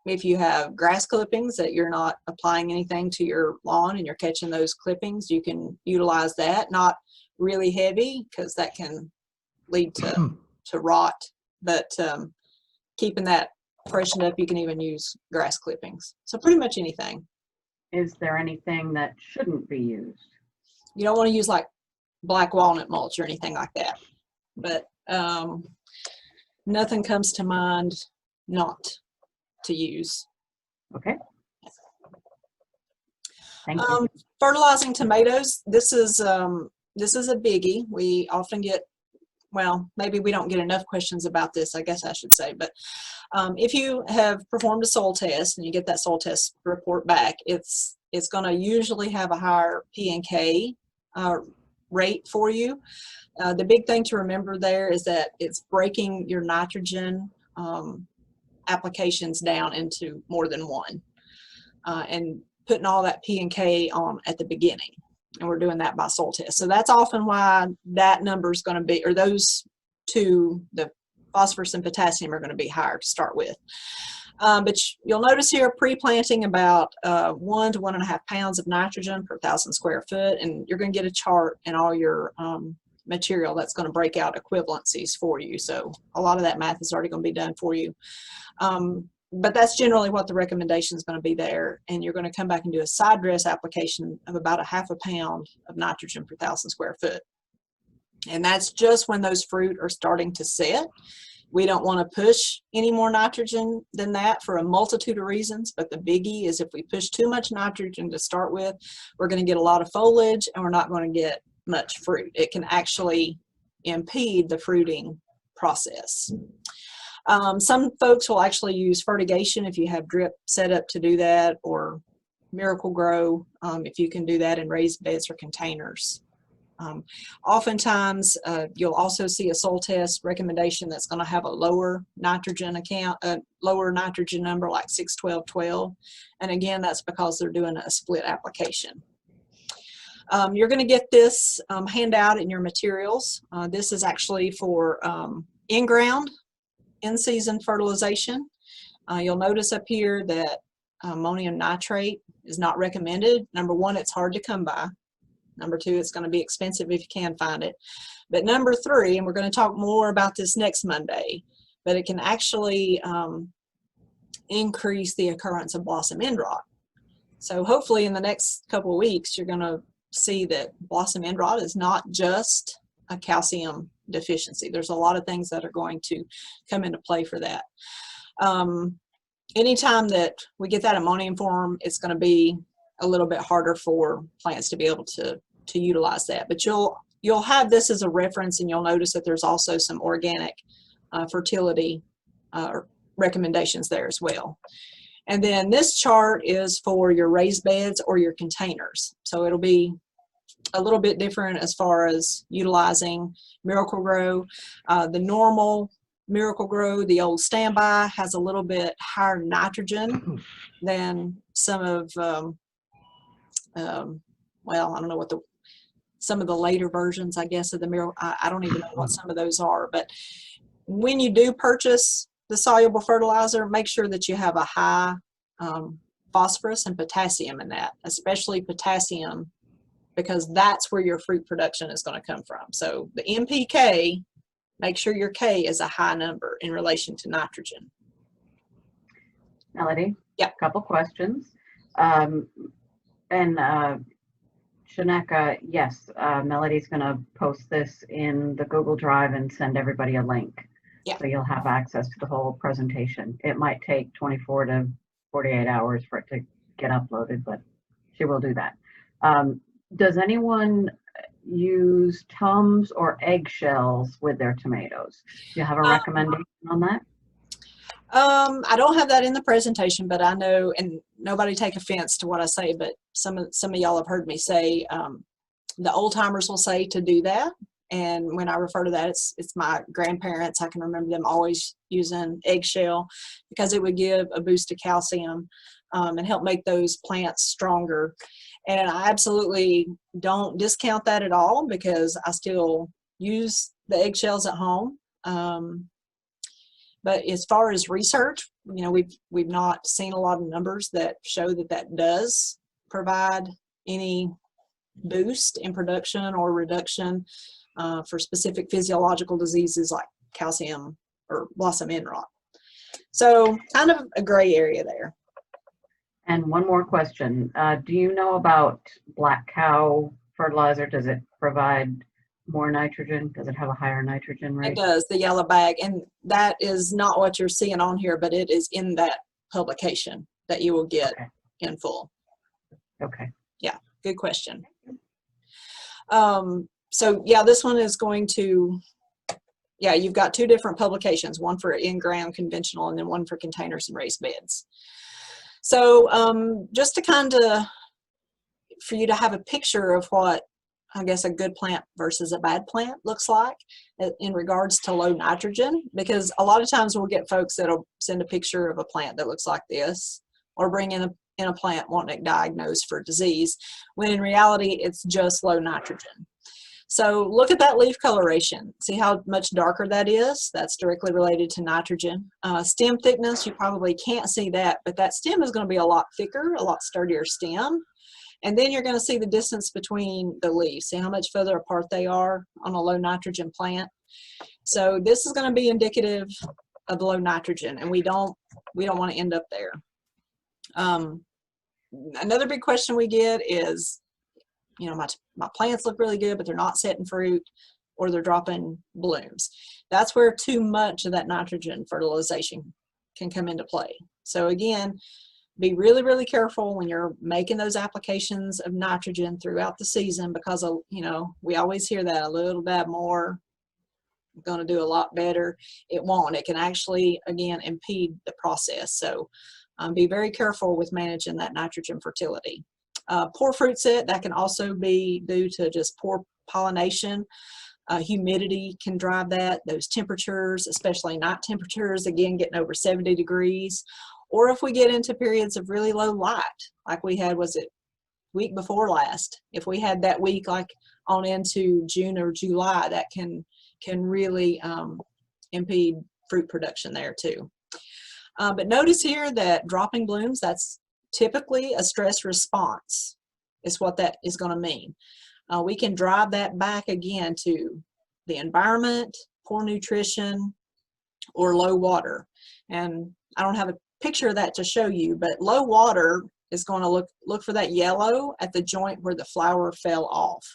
A: If you have grass clippings that you're not applying anything to your lawn and you're catching those clippings, you can utilize that. Not really heavy, because that can lead to rot, but keeping that freshened up, you can even use grass clippings. So pretty much anything.
B: Is there anything that shouldn't be used?
A: You don't want to use like black walnut mulch or anything like that, but nothing comes to mind not to use.
B: Okay. Thank you.
A: Fertilizing tomatoes. This is a biggie. We often get, well, maybe we don't get enough questions about this, I guess I should say, but if you have performed a soil test and you get that soil test report back, it's going to usually have a higher P and K rate for you. The big thing to remember there is that it's breaking your nitrogen applications down into more than one and putting all that P and K on at the beginning. And we're doing that by soil test. So that's often why that number is going to be, or those two, the phosphorus and potassium, are going to be higher to start with. But you'll notice here pre-planting about 1 to 1.5 pounds of nitrogen per 1,000 square foot, and you're going to get a chart in all your material that's going to break out equivalencies for you. So a lot of that math is already going to be done for you. But that's generally what the recommendation is going to be there. And you're going to come back and do a side dress application of about 1/2 pound of nitrogen per 1,000 square foot. And that's just when those fruit are starting to set. We don't want to push any more nitrogen than that for a multitude of reasons, but the biggie is if we push too much nitrogen to start with, we're going to get a lot of foliage and we're not going to get much fruit. It can actually impede the fruiting process. Some folks will actually use fertigation if you have drip set up to do that, or Miracle Grow if you can do that in raised beds or containers. Oftentimes, you'll also see a soil test recommendation that's going to have a lower nitrogen lower nitrogen number like 6-12-12. And again, that's because they're doing a split application. You're going to get this handout in your materials. This is actually for in-ground, in-season fertilization. You'll notice up here that ammonium nitrate is not recommended. Number one, it's hard to come by. Number two, it's going to be expensive if you can find it. But number three, and we're going to talk more about this next Monday, but it can actually increase the occurrence of blossom end rot. So hopefully in the next couple of weeks, you're going to see that blossom end rot is not just a calcium deficiency. There's a lot of things that are going to come into play for that. Anytime that we get that ammonium form, it's going to be a little bit harder for plants to be able to utilize that. But you'll have this as a reference, and you'll notice that there's also some organic fertility recommendations there as well. And then this chart is for your raised beds or your containers. So it'll be a little bit different as far as utilizing Miracle Grow. The normal Miracle Grow, the old standby, has a little bit higher nitrogen than some of, well, I don't know what some of the later versions, I guess, of the Miracle. I don't even know what some of those are. But when you do purchase the soluble fertilizer, make sure that you have a high phosphorus and potassium in that, especially potassium, because that's where your fruit production is going to come from. So the NPK, make sure your K is a high number in relation to nitrogen.
B: Melody?
A: Yeah.
B: A couple questions. Shaneka, yes, Melody's going to post this in the Google Drive and send everybody a link.
A: Yeah.
B: So you'll have access to the whole presentation. It might take 24 to 48 hours for it to get uploaded, but she will do that. Does anyone use Tums or eggshells with their tomatoes? Do you have a recommendation on that?
A: I don't have that in the presentation, but I know, and nobody take offense to what I say, but some of y'all have heard me say, the old timers will say to do that. And when I refer to that, it's my grandparents. I can remember them always using eggshell because it would give a boost of calcium and help make those plants stronger. And I absolutely don't discount that at all because I still use the eggshells at home. But as far as research, you know, we've not seen a lot of numbers that show that that does provide any boost in production or reduction for specific physiological diseases like calcium or blossom end rot. So kind of a gray area there.
B: And one more question. Do you know about black cow fertilizer? Does it provide more nitrogen? Does it have a higher nitrogen rate?
A: It does, the yellow bag. And that is not what you're seeing on here, but it is in that publication that you will get in full.
B: Okay.
A: Yeah, good question. So yeah, this one is going to, yeah, you've got two different publications, one for in-ground conventional and then one for containers and raised beds. So just to kind of, for you to have a picture of what I guess a good plant versus a bad plant looks like in regards to low nitrogen, because a lot of times we'll get folks that'll send a picture of a plant that looks like this or bring in a plant wanting it diagnosed for disease, when in reality it's just low nitrogen. So look at that leaf coloration. See how much darker that is? That's directly related to nitrogen. Stem thickness, you probably can't see that, but that stem is going to be a lot thicker, a lot sturdier stem. And then you're going to see the distance between the leaves. See how much further apart they are on a low nitrogen plant. So this is going to be indicative of low nitrogen, and we don't want to end up there. Another big question we get is, you know, my plants look really good, but they're not setting fruit. or they're dropping blooms. That's where too much of that nitrogen fertilization can come into play. So again, be really, really careful when you're making those applications of nitrogen throughout the season, because, you know, we always hear that a little bit more, going to do a lot better. It won't. It can actually, again, impede the process. So be very careful with managing that nitrogen fertility. Poor fruit set, that can also be due to just poor pollination. Humidity can drive that. Those temperatures, especially night temperatures, again, getting over 70 degrees. Or if we get into periods of really low light, like we had, was it week before last? If we had that week like on into June or July, that can really impede fruit production there too. But notice here that dropping blooms, that's typically a stress response, is what that is going to mean. We can drive that back again to the environment, poor nutrition, or low water. And I don't have a picture of that to show you, but low water is going to look for that yellow at the joint where the flower fell off.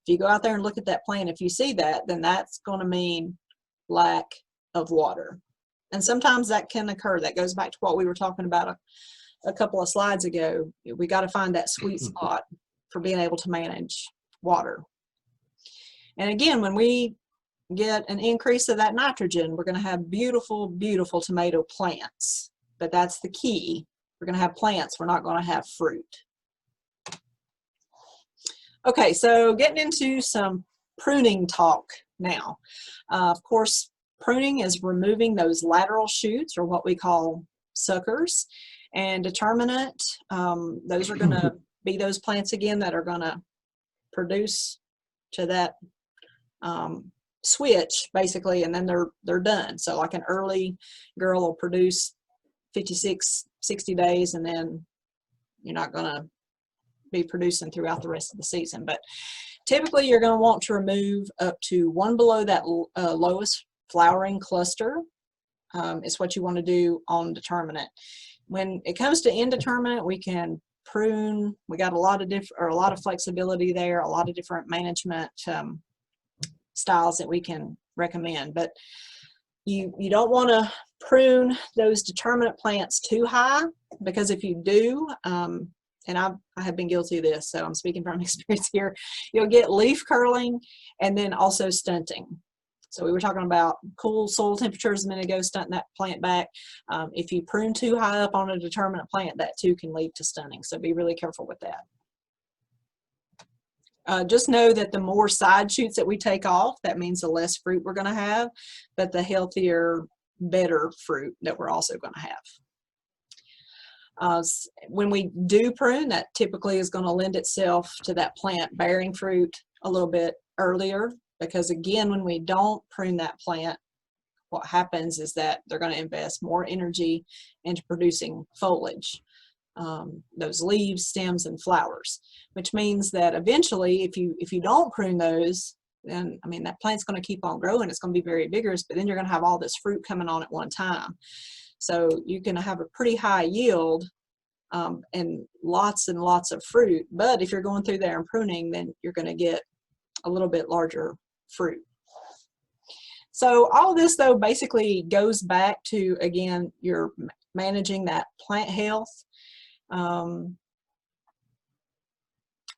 A: If you go out there and look at that plant, if you see that, then that's going to mean lack of water. And sometimes that can occur. That goes back to what we were talking about a couple of slides ago. We got to find that sweet spot for being able to manage water. And again, when we get an increase of that nitrogen, we're going to have beautiful, beautiful tomato plants. But that's the key. We're going to have plants. We're not going to have fruit. Okay, so getting into some pruning talk now. Of course, pruning is removing those lateral shoots, or what we call suckers. And determinate, those are going to be those plants again that are going to produce to that switch basically, and then they're done. So like an early girl will produce 56, 60 days, and then you're not going to be producing throughout the rest of the season. But typically you're going to want to remove up to one below that lowest flowering cluster. Is what you want to do on determinate. When it comes to indeterminate, we can prune. We got a lot of flexibility there, a lot of different management styles that we can recommend. But you don't want to prune those determinate plants too high, because if you do, and I have been guilty of this, so I'm speaking from experience here, you'll get leaf curling and then also stunting. So we were talking about cool soil temperatures a minute ago, stunting that plant back. If you prune too high up on a determinate plant, that too can lead to stunting. So be really careful with that. Just know that the more side shoots that we take off, that means the less fruit we're going to have, but the healthier, better fruit that we're also going to have. When we do prune, that typically is going to lend itself to that plant bearing fruit a little bit earlier, because again, when we don't prune that plant, what happens is that they're going to invest more energy into producing foliage, those leaves, stems, and flowers, which means that eventually, if you don't prune those, then I mean that plant's going to keep on growing. It's going to be very vigorous, but then you're going to have all this fruit coming on at one time. So you're going to have a pretty high yield and lots of fruit. But if you're going through there and pruning, then you're going to get a little bit larger fruit. So all of this though basically goes back to, again, you're managing that plant health.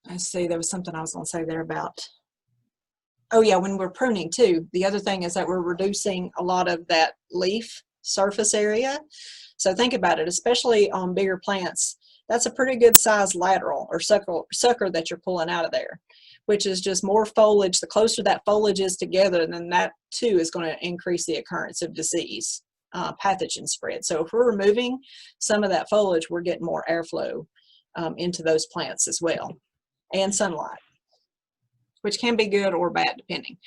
A: Let's see, there was something I was going to say there about, oh yeah, when we're pruning too, the other thing is that we're reducing a lot of that leaf surface area. So think about it, especially on bigger plants, that's a pretty good size lateral or sucker that you're pulling out of there, which is just more foliage. The closer that foliage is together, then that too is going to increase the occurrence of disease, pathogen spread. So if we're removing some of that foliage, we're getting more airflow into those plants as well, and sunlight, which can be good or bad depending.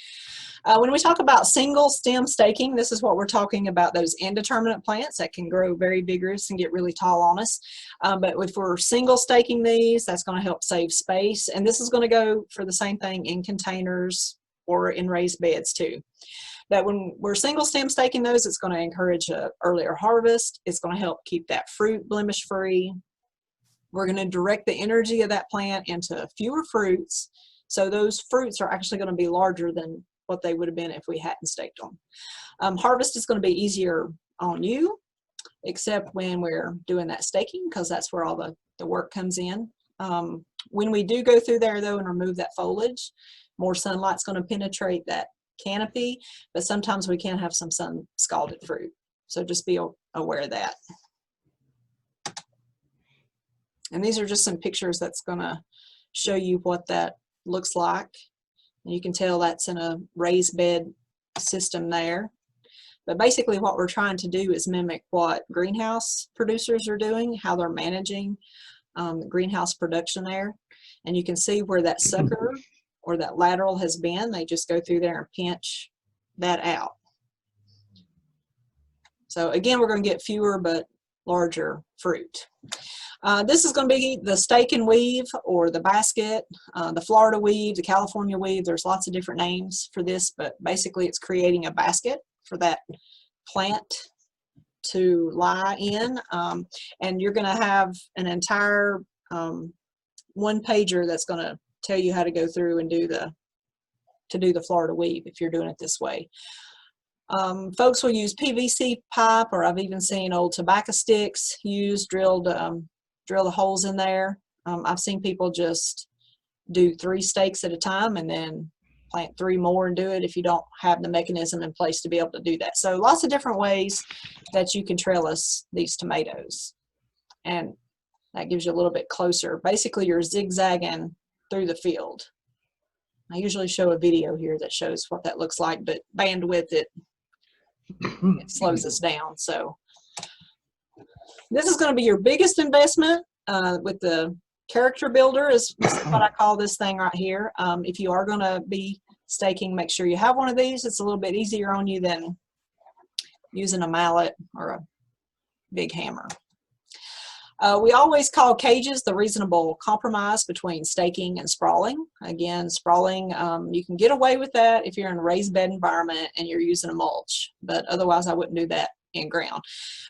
A: When we talk about single stem staking, this is what we're talking about, those indeterminate plants that can grow very vigorous and get really tall on us. But if we're single staking these, that's going to help save space. And this is going to go for the same thing in containers or in raised beds too. That when we're single stem staking those, it's going to encourage an earlier harvest. It's going to help keep that fruit blemish free. We're going to direct the energy of that plant into fewer fruits. So those fruits are actually going to be larger than what they would have been if we hadn't staked them. Harvest is going to be easier on you, except when we're doing that staking, because that's where all the work comes in. When we do go through there though and remove that foliage, more sunlight's going to penetrate that canopy, but sometimes we can have some sun scalded fruit. So just be aware of that. And these are just some pictures that's going to show you what that looks like. And you can tell that's in a raised bed system there. But basically what we're trying to do is mimic what greenhouse producers are doing, how they're managing greenhouse production there. And you can see where that sucker or that lateral has been. They just go through there and pinch that out. So again, we're going to get fewer but larger fruit. This is going to be the stake and weave, or the basket, the Florida weave, the California weave. There's lots of different names for this, but basically it's creating a basket for that plant to lie in. And you're going to have an entire one pager that's going to tell you how to go through and do the Florida weave if you're doing it this way. Folks will use PVC pipe, or I've even seen old tobacco sticks used, drill the holes in there. I've seen people just do 3 stakes at a time and then plant 3 more and do it if you don't have the mechanism in place to be able to do that. So lots of different ways that you can trellis these tomatoes. And that gives you a little bit closer. Basically, you're zigzagging through the field. I usually show a video here that shows what that looks like, but bandwidth, it slows us down. So this is going to be your biggest investment with the character builder is what I call this thing right here. If you are going to be staking, make sure you have one of these. It's a little bit easier on you than using a mallet or a big hammer. We always call cages the reasonable compromise between staking and sprawling. Again, sprawling, you can get away with that if you're in a raised bed environment and you're using a mulch, but otherwise I wouldn't do that in ground.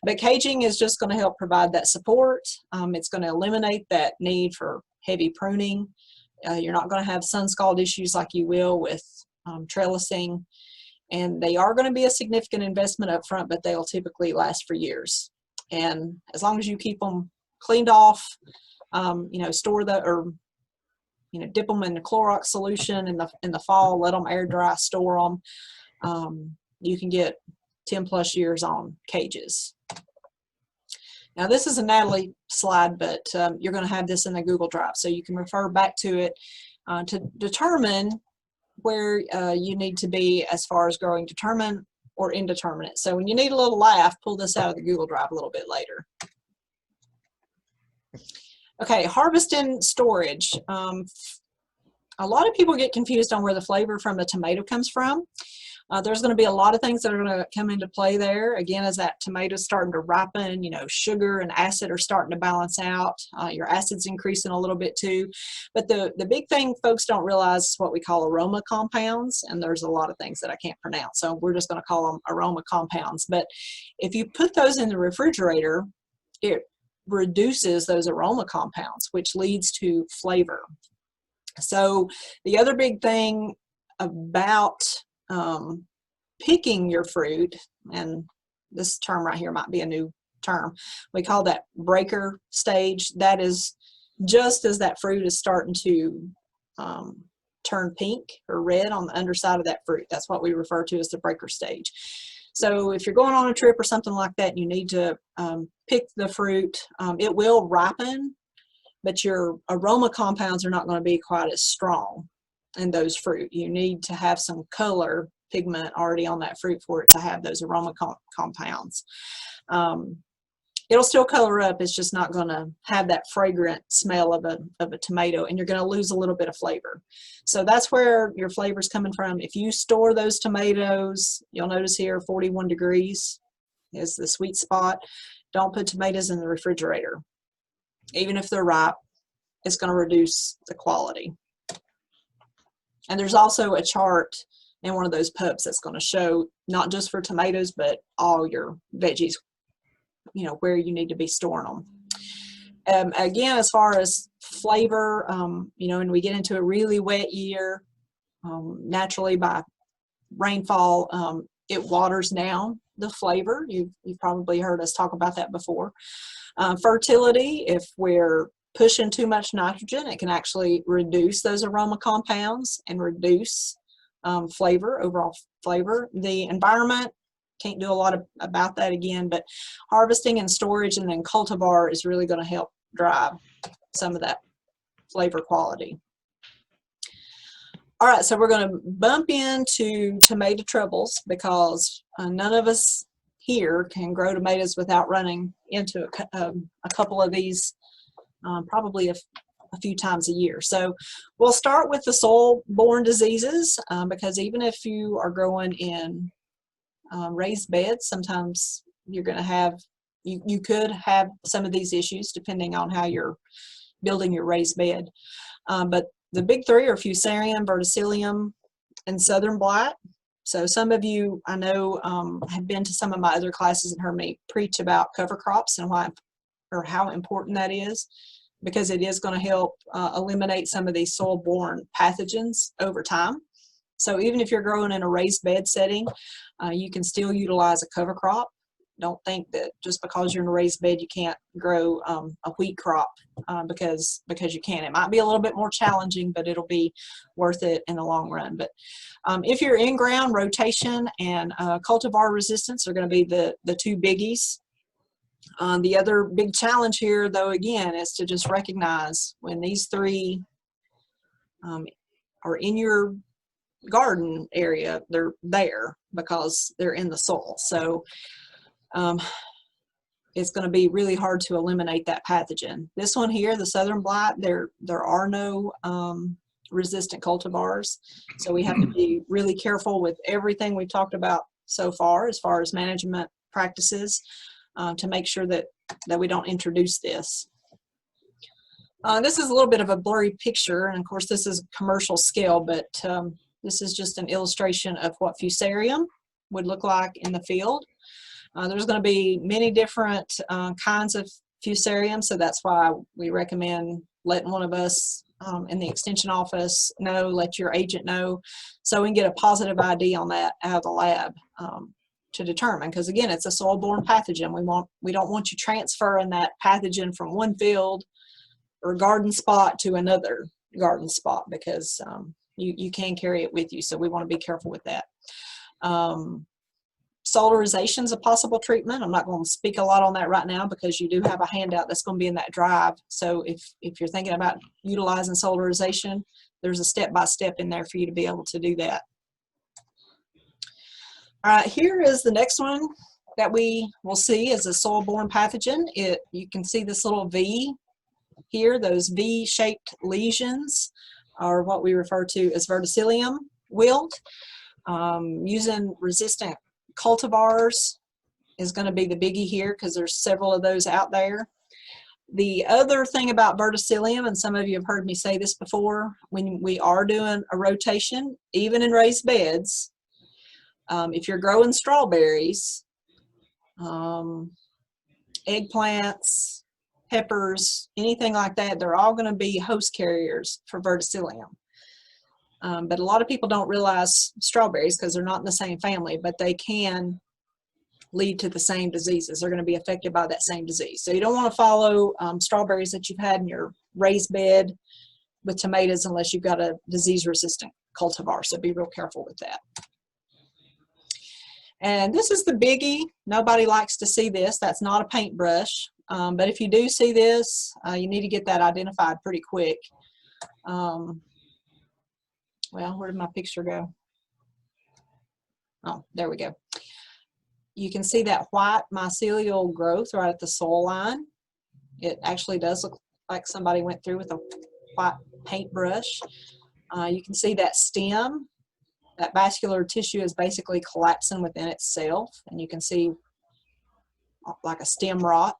A: But caging is just going to help provide that support. It's going to eliminate that need for heavy pruning. You're not going to have sun scald issues like you will with trellising, and they are going to be a significant investment up front, but they'll typically last for years. And as long as you keep them cleaned off, you know, store the, or you know, dip them in the Clorox solution in the fall, let them air dry, store them. You can get 10+ years on cages. Now this is a Natalie slide, but you're going to have this in the Google Drive, so you can refer back to it to determine where you need to be as far as growing determined or indeterminate. So when you need a little laugh, pull this out of the Google Drive a little bit later. Okay, harvest and storage. A lot of people get confused on where the flavor from the tomato comes from. There's going to be a lot of things that are going to come into play there. Again, as that tomato's starting to ripen, you know, sugar and acid are starting to balance out. Your acid's increasing a little bit too. But the big thing folks don't realize is what we call aroma compounds, and there's a lot of things that I can't pronounce, so we're just going to call them aroma compounds. But if you put those in the refrigerator, it reduces those aroma compounds, which leads to flavor. So the other big thing about picking your fruit, and this term right here might be a new term, we call that breaker stage. That is just as that fruit is starting to turn pink or red on the underside of that fruit. That's what we refer to as the breaker stage. So if you're going on a trip or something like that, you need to pick the fruit. It will ripen, but your aroma compounds are not going to be quite as strong in those fruit. You need to have some color pigment already on that fruit for it to have those aroma compounds. It'll still color up, it's just not going to have that fragrant smell of a tomato, and you're going to lose a little bit of flavor. So that's where your flavor is coming from. If you store those tomatoes, you'll notice here 41 degrees is the sweet spot. Don't put tomatoes in the refrigerator. Even if they're ripe, it's going to reduce the quality. And there's also a chart in one of those pups that's going to show not just for tomatoes, but all your veggies, you know, where you need to be storing them. Again, as far as flavor, you know, and we get into a really wet year, naturally by rainfall, it waters down the flavor. You've probably heard us talk about that before. Fertility, if we're pushing too much nitrogen, it can actually reduce those aroma compounds and reduce flavor, overall flavor. The environment, can't do a lot about that again, but harvesting and storage and then cultivar is really going to help drive some of that flavor quality. All right, so we're going to bump into tomato troubles because none of us here can grow tomatoes without running into a couple of these probably a few times a year. So we'll start with the soil-borne diseases because even if you are growing in raised beds, sometimes you're going to have, you could have some of these issues depending on how you're building your raised bed. But the big three are Fusarium, Verticillium, and southern blight. So some of you, I know, have been to some of my other classes and heard me preach about cover crops and why, or how important that is, because it is going to help eliminate some of these soil-borne pathogens over time. So even if you're growing in a raised bed setting, you can still utilize a cover crop. Don't think that just because you're in a raised bed you can't grow a wheat crop because you can. It might be a little bit more challenging, but it'll be worth it in the long run. But if you're in ground, rotation and cultivar resistance are going to be the two biggies. The other big challenge here, though, again, is to just recognize when these three are in your garden area, they're there because they're in the soil. So it's going to be really hard to eliminate that pathogen. This one here, the southern blight, there are no resistant cultivars. So we have to be really careful with everything we've talked about so far as management practices to make sure that we don't introduce this. This is a little bit of a blurry picture, and of course this is commercial scale, but this is just an illustration of what Fusarium would look like in the field. There's going to be many different kinds of Fusarium, so that's why we recommend letting one of us in the extension office know, let your agent know, so we can get a positive ID on that out of the lab to determine, because again, it's a soil-borne pathogen. We don't want you transferring that pathogen from one field or garden spot to another garden spot, because you can carry it with you, so we want to be careful with that. Solarization is a possible treatment. I'm not going to speak a lot on that right now because you do have a handout that's going to be in that drive. So if you're thinking about utilizing solarization, there's a step-by-step in there for you to be able to do that. All right, here is the next one that we will see as a soil-borne pathogen. You can see this little V here. Those V-shaped lesions are what we refer to as Verticillium wilt. Using resistant cultivars is going to be the biggie here because there's several of those out there. The other thing about Verticillium, and some of you have heard me say this before, when we are doing a rotation, even in raised beds, if you're growing strawberries, eggplants, peppers, anything like that, they're all going to be host carriers for Verticillium. But a lot of people don't realize strawberries because they're not in the same family, but they can lead to the same diseases. They're going to be affected by that same disease. So you don't want to follow strawberries that you've had in your raised bed with tomatoes unless you've got a disease-resistant cultivar. So be real careful with that. And this is the biggie. Nobody likes to see this. That's not a paintbrush. But if you do see this, you need to get that identified pretty quick. Well, where did my picture go? Oh, there we go. You can see that white mycelial growth right at the soil line. It actually does look like somebody went through with a white paintbrush. You can see that stem, that vascular tissue is basically collapsing within itself, and you can see like a stem rot.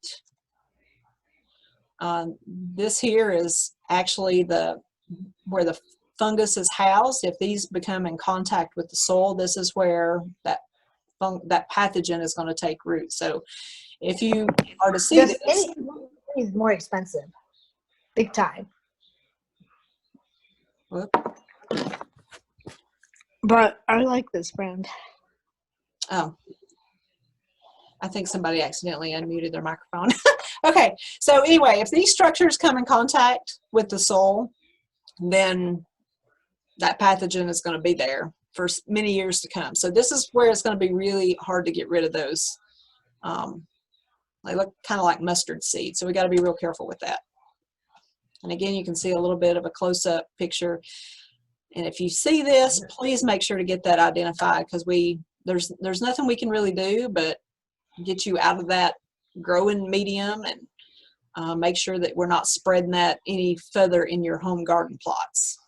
A: This here is actually where the fungus is housed. If these become in contact with the soil, this is where that pathogen is going to take root. So if you are to see this,
C: is more expensive, big time.
A: Whoop.
C: But I like this brand.
A: Oh, I think somebody accidentally unmuted their microphone. Okay, so anyway, if these structures come in contact with the soil, then that pathogen is going to be there for many years to come. So this is where it's going to be really hard to get rid of those. They look kind of like mustard seed, so we got to be real careful with that. And again, you can see a little bit of a close-up picture. And if you see this, please make sure to get that identified, because there's nothing we can really do but get you out of that growing medium and make sure that we're not spreading that any further in your home garden plots.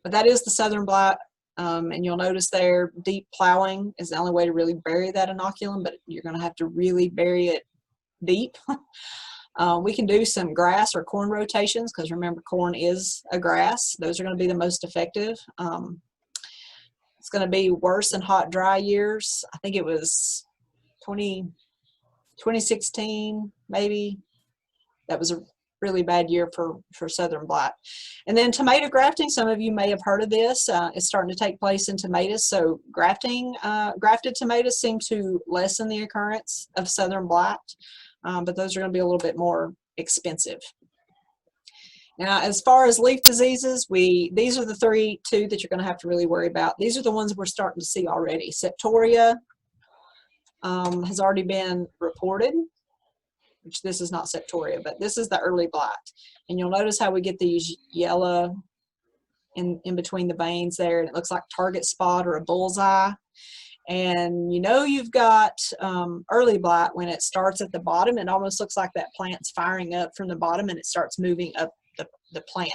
A: But that is the southern blight, and you'll notice there deep plowing is the only way to really bury that inoculum, but you're going to have to really bury it deep. We can do some grass or corn rotations, because remember, corn is a grass. Those are going to be the most effective. It's going to be worse in hot, dry years. I think it was 2016, maybe. That was a really bad year for southern blight. And then tomato grafting, some of you may have heard of this. It's starting to take place in tomatoes. So grafted tomatoes seem to lessen the occurrence of southern blight, but those are going to be a little bit more expensive. Now, as far as leaf diseases, these are the two that you're going to have to really worry about. These are the ones we're starting to see already. Septoria has already been reported, which this is not Septoria, but this is the early blight. And you'll notice how we get these yellow in between the veins there, and it looks like target spot or a bullseye. And you know you've got early blight when it starts at the bottom. It almost looks like that plant's firing up from the bottom and it starts moving up the plant.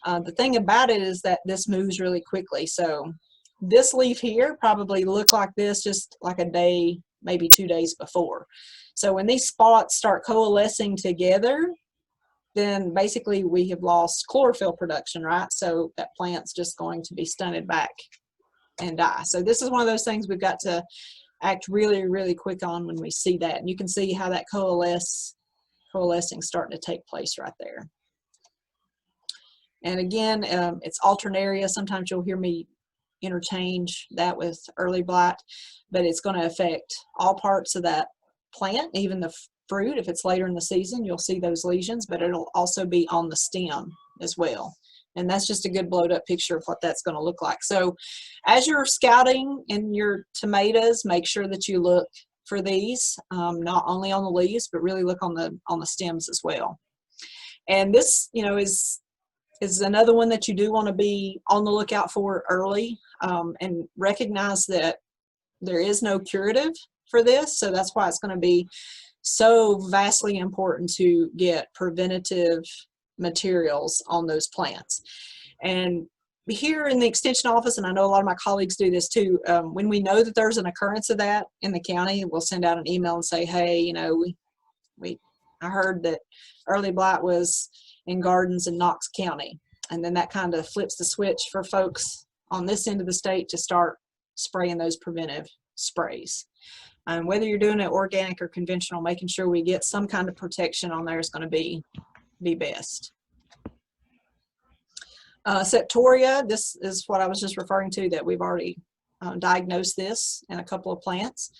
A: The thing about it is that this moves really quickly. So this leaf here probably looked like this just like a day, maybe 2 days before. So when these spots start coalescing together, then basically we have lost chlorophyll production, right? So that plant's just going to be stunted back and die. So this is one of those things we've got to act really, really quick on when we see that. And you can see how that coalescing starting to take place right there. And again, it's alternaria. Sometimes you'll hear me interchange that with early blight, but it's going to affect all parts of that plant, even the fruit. If it's later in the season, you'll see those lesions, but it'll also be on the stem as well. And that's just a good blowed up picture of what that's going to look like. So as you're scouting in your tomatoes, make sure that you look for these, not only on the leaves, but really look on the stems as well. And this, you know, is another one that you do want to be on the lookout for early, and recognize that there is no curative for this. So that's why it's going to be so vastly important to get preventative materials on those plants. And here in the extension office, and I know a lot of my colleagues do this too, when we know that there's an occurrence of that in the county, we'll send out an email and say, hey, you know, I heard that early blight was in gardens in Knox County. And then that kind of flips the switch for folks on this end of the state to start spraying those preventive sprays. And whether you're doing it organic or conventional, making sure we get some kind of protection on there is going to be best. Septoria, this is what I was just referring to, that we've already diagnosed this in a couple of plants.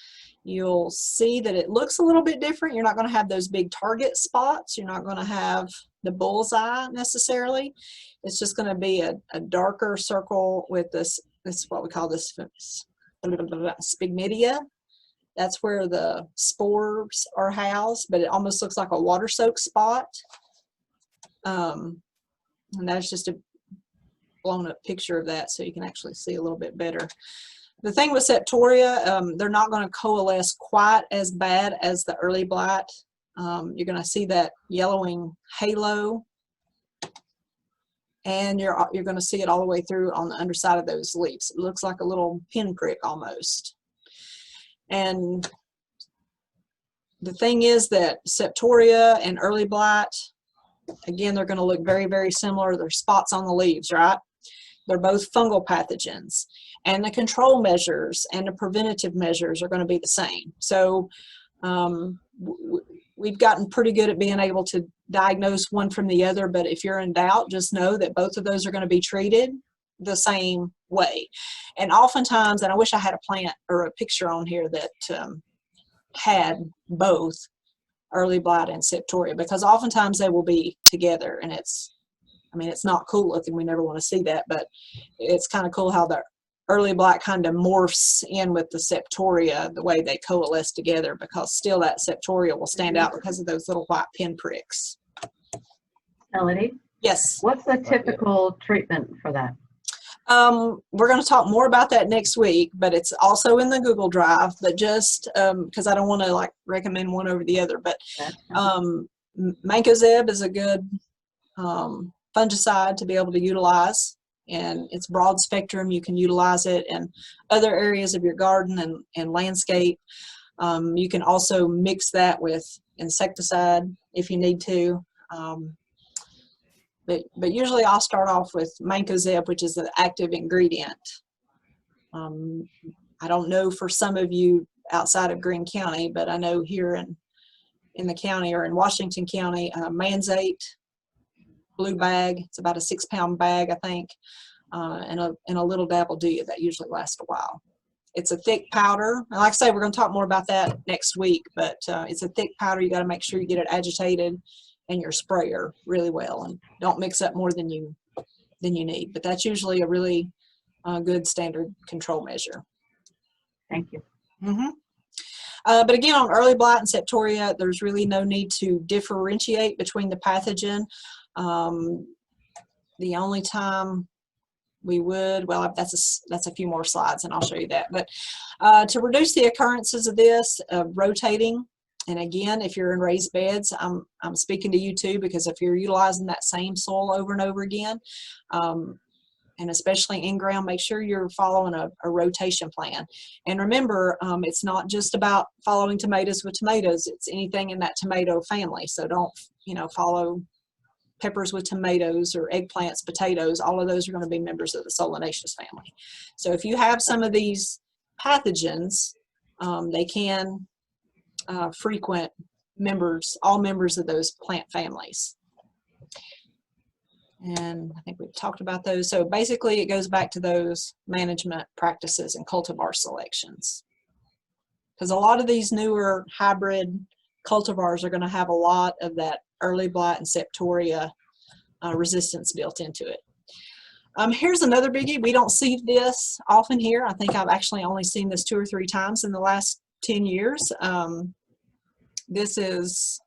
A: You'll see that it looks a little bit different. You're not going to have those big target spots. You're not going to have the bullseye necessarily. It's just going to be a darker circle with this is what we call this spignidia. That's where the spores are housed, but it almost looks like a water soaked spot. And that's just a blown up picture of that, so you can actually see a little bit better. The thing with Septoria, they're not going to coalesce quite as bad as the early blight. You're going to see that yellowing halo, and you're going to see it all the way through on the underside of those leaves. It looks like a little pinprick almost. And the thing is that Septoria and early blight, again, they're going to look very, very similar. They're spots on the leaves, right? They're both fungal pathogens. And the control measures and the preventative measures are going to be the same. So we've gotten pretty good at being able to diagnose one from the other, but if you're in doubt, just know that both of those are going to be treated the same way. And oftentimes, and I wish I had a plant or a picture on here that had both early blight and Septoria, because oftentimes they will be together, and it's, I mean, it's not cool looking. We never want to see that, but it's kind of cool how the early blight kind of morphs in with the Septoria, the way they coalesce together, because still that Septoria will stand out because of those little white pinpricks.
B: Melody,
A: Yes.
B: what's the typical treatment for that?
A: We're going to talk more about that next week, but it's also in the Google Drive, but just because I don't want to like recommend one over the other, but mancozeb is a good fungicide to be able to utilize, and it's broad spectrum. You can utilize it in other areas of your garden and landscape. You can also mix that with insecticide if you need to. But usually I'll start off with mancozeb, which is the active ingredient. I don't know for some of you outside of Greene County, but I know here in the county or in Washington County, manzate, blue bag, it's about a 6-pound bag, I think, and a little dab will do you. That usually lasts a while. It's a thick powder. And like I say, we're going to talk more about that next week, but it's a thick powder. You got to make sure you get it agitated in your sprayer really well, and don't mix up more than you need. But that's usually a really good standard control measure.
B: Thank you.
A: But again, on early blight and Septoria, there's really no need to differentiate between the pathogen. The only time we would, well, that's a few more slides and I'll show you that. But to reduce the occurrences of this, rotating, and again, if you're in raised beds, I'm speaking to you too, because if you're utilizing that same soil over and over again, and especially in ground, make sure you're following a rotation plan. And remember, it's not just about following tomatoes with tomatoes, it's anything in that tomato family. So don't, follow peppers with tomatoes or eggplants, potatoes. All of those are going to be members of the solanaceous family. So if you have some of these pathogens, they can frequent all members of those plant families. And I think we've talked about those. So basically it goes back to those management practices and cultivar selections. Because a lot of these newer hybrid cultivars are going to have a lot of that early blight and Septoria resistance built into it. Here's another biggie. We don't see this often here. I think I've actually only seen this 2 or 3 times in the last 10 years. This is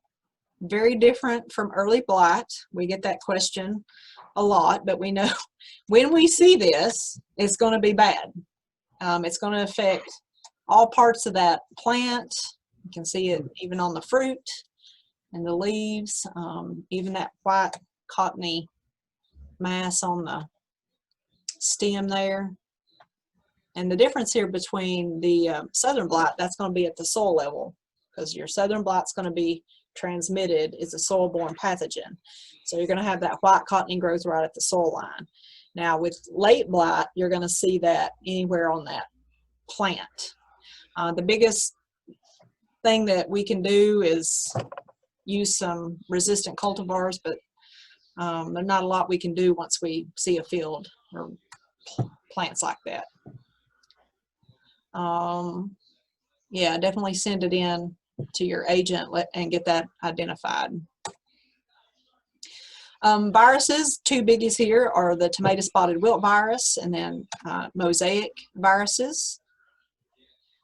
A: very different from early blight. We get that question a lot, but we know when we see this, it's going to be bad. It's going to affect all parts of that plant. You can see it even on the fruit and the leaves, even that white cottony mass on the stem there. And the difference here between the southern blight, that's going to be at the soil level, because your southern blight's going to be transmitted is a soil-borne pathogen. So you're going to have that white cottony growth right at the soil line. Now with late blight, you're going to see that anywhere on that plant. The biggest thing that we can do is use some resistant cultivars, but there's not a lot we can do once we see a field or plants like that. Yeah, definitely send it in to your agent and get that identified. Viruses, 2 biggies here are the tomato spotted wilt virus and then mosaic viruses.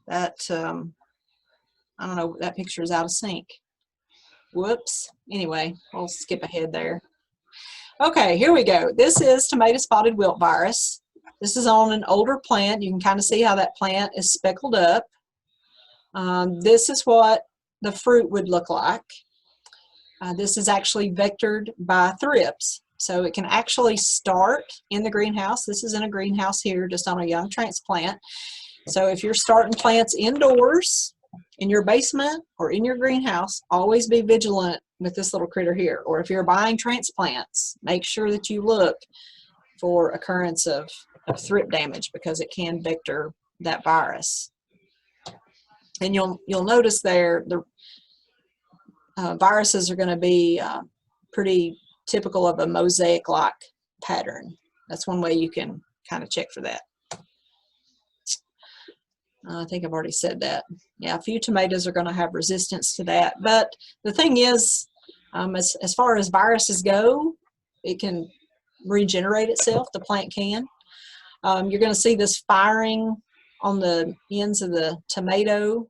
A: That, I don't know, that picture is out of sync. Whoops. Anyway, we'll skip ahead there. Okay, here we go. This is tomato spotted wilt virus. This is on an older plant. You can kind of see how that plant is speckled up. This is what the fruit would look like. This is actually vectored by thrips. So it can actually start in the greenhouse. This is in a greenhouse here, just on a young transplant. So if you're starting plants indoors, in your basement or in your greenhouse, always be vigilant with this little critter here. Or if you're buying transplants, make sure that you look for occurrence of thrip damage, because it can vector that virus. And you'll notice there the viruses are going to be pretty typical of a mosaic-like pattern. That's one way you can kind of check for that. I think I've already said that. Yeah, a few tomatoes are going to have resistance to that. But the thing is, as far as viruses go, it can regenerate itself. The plant can. You're going to see this firing on the ends of the tomato.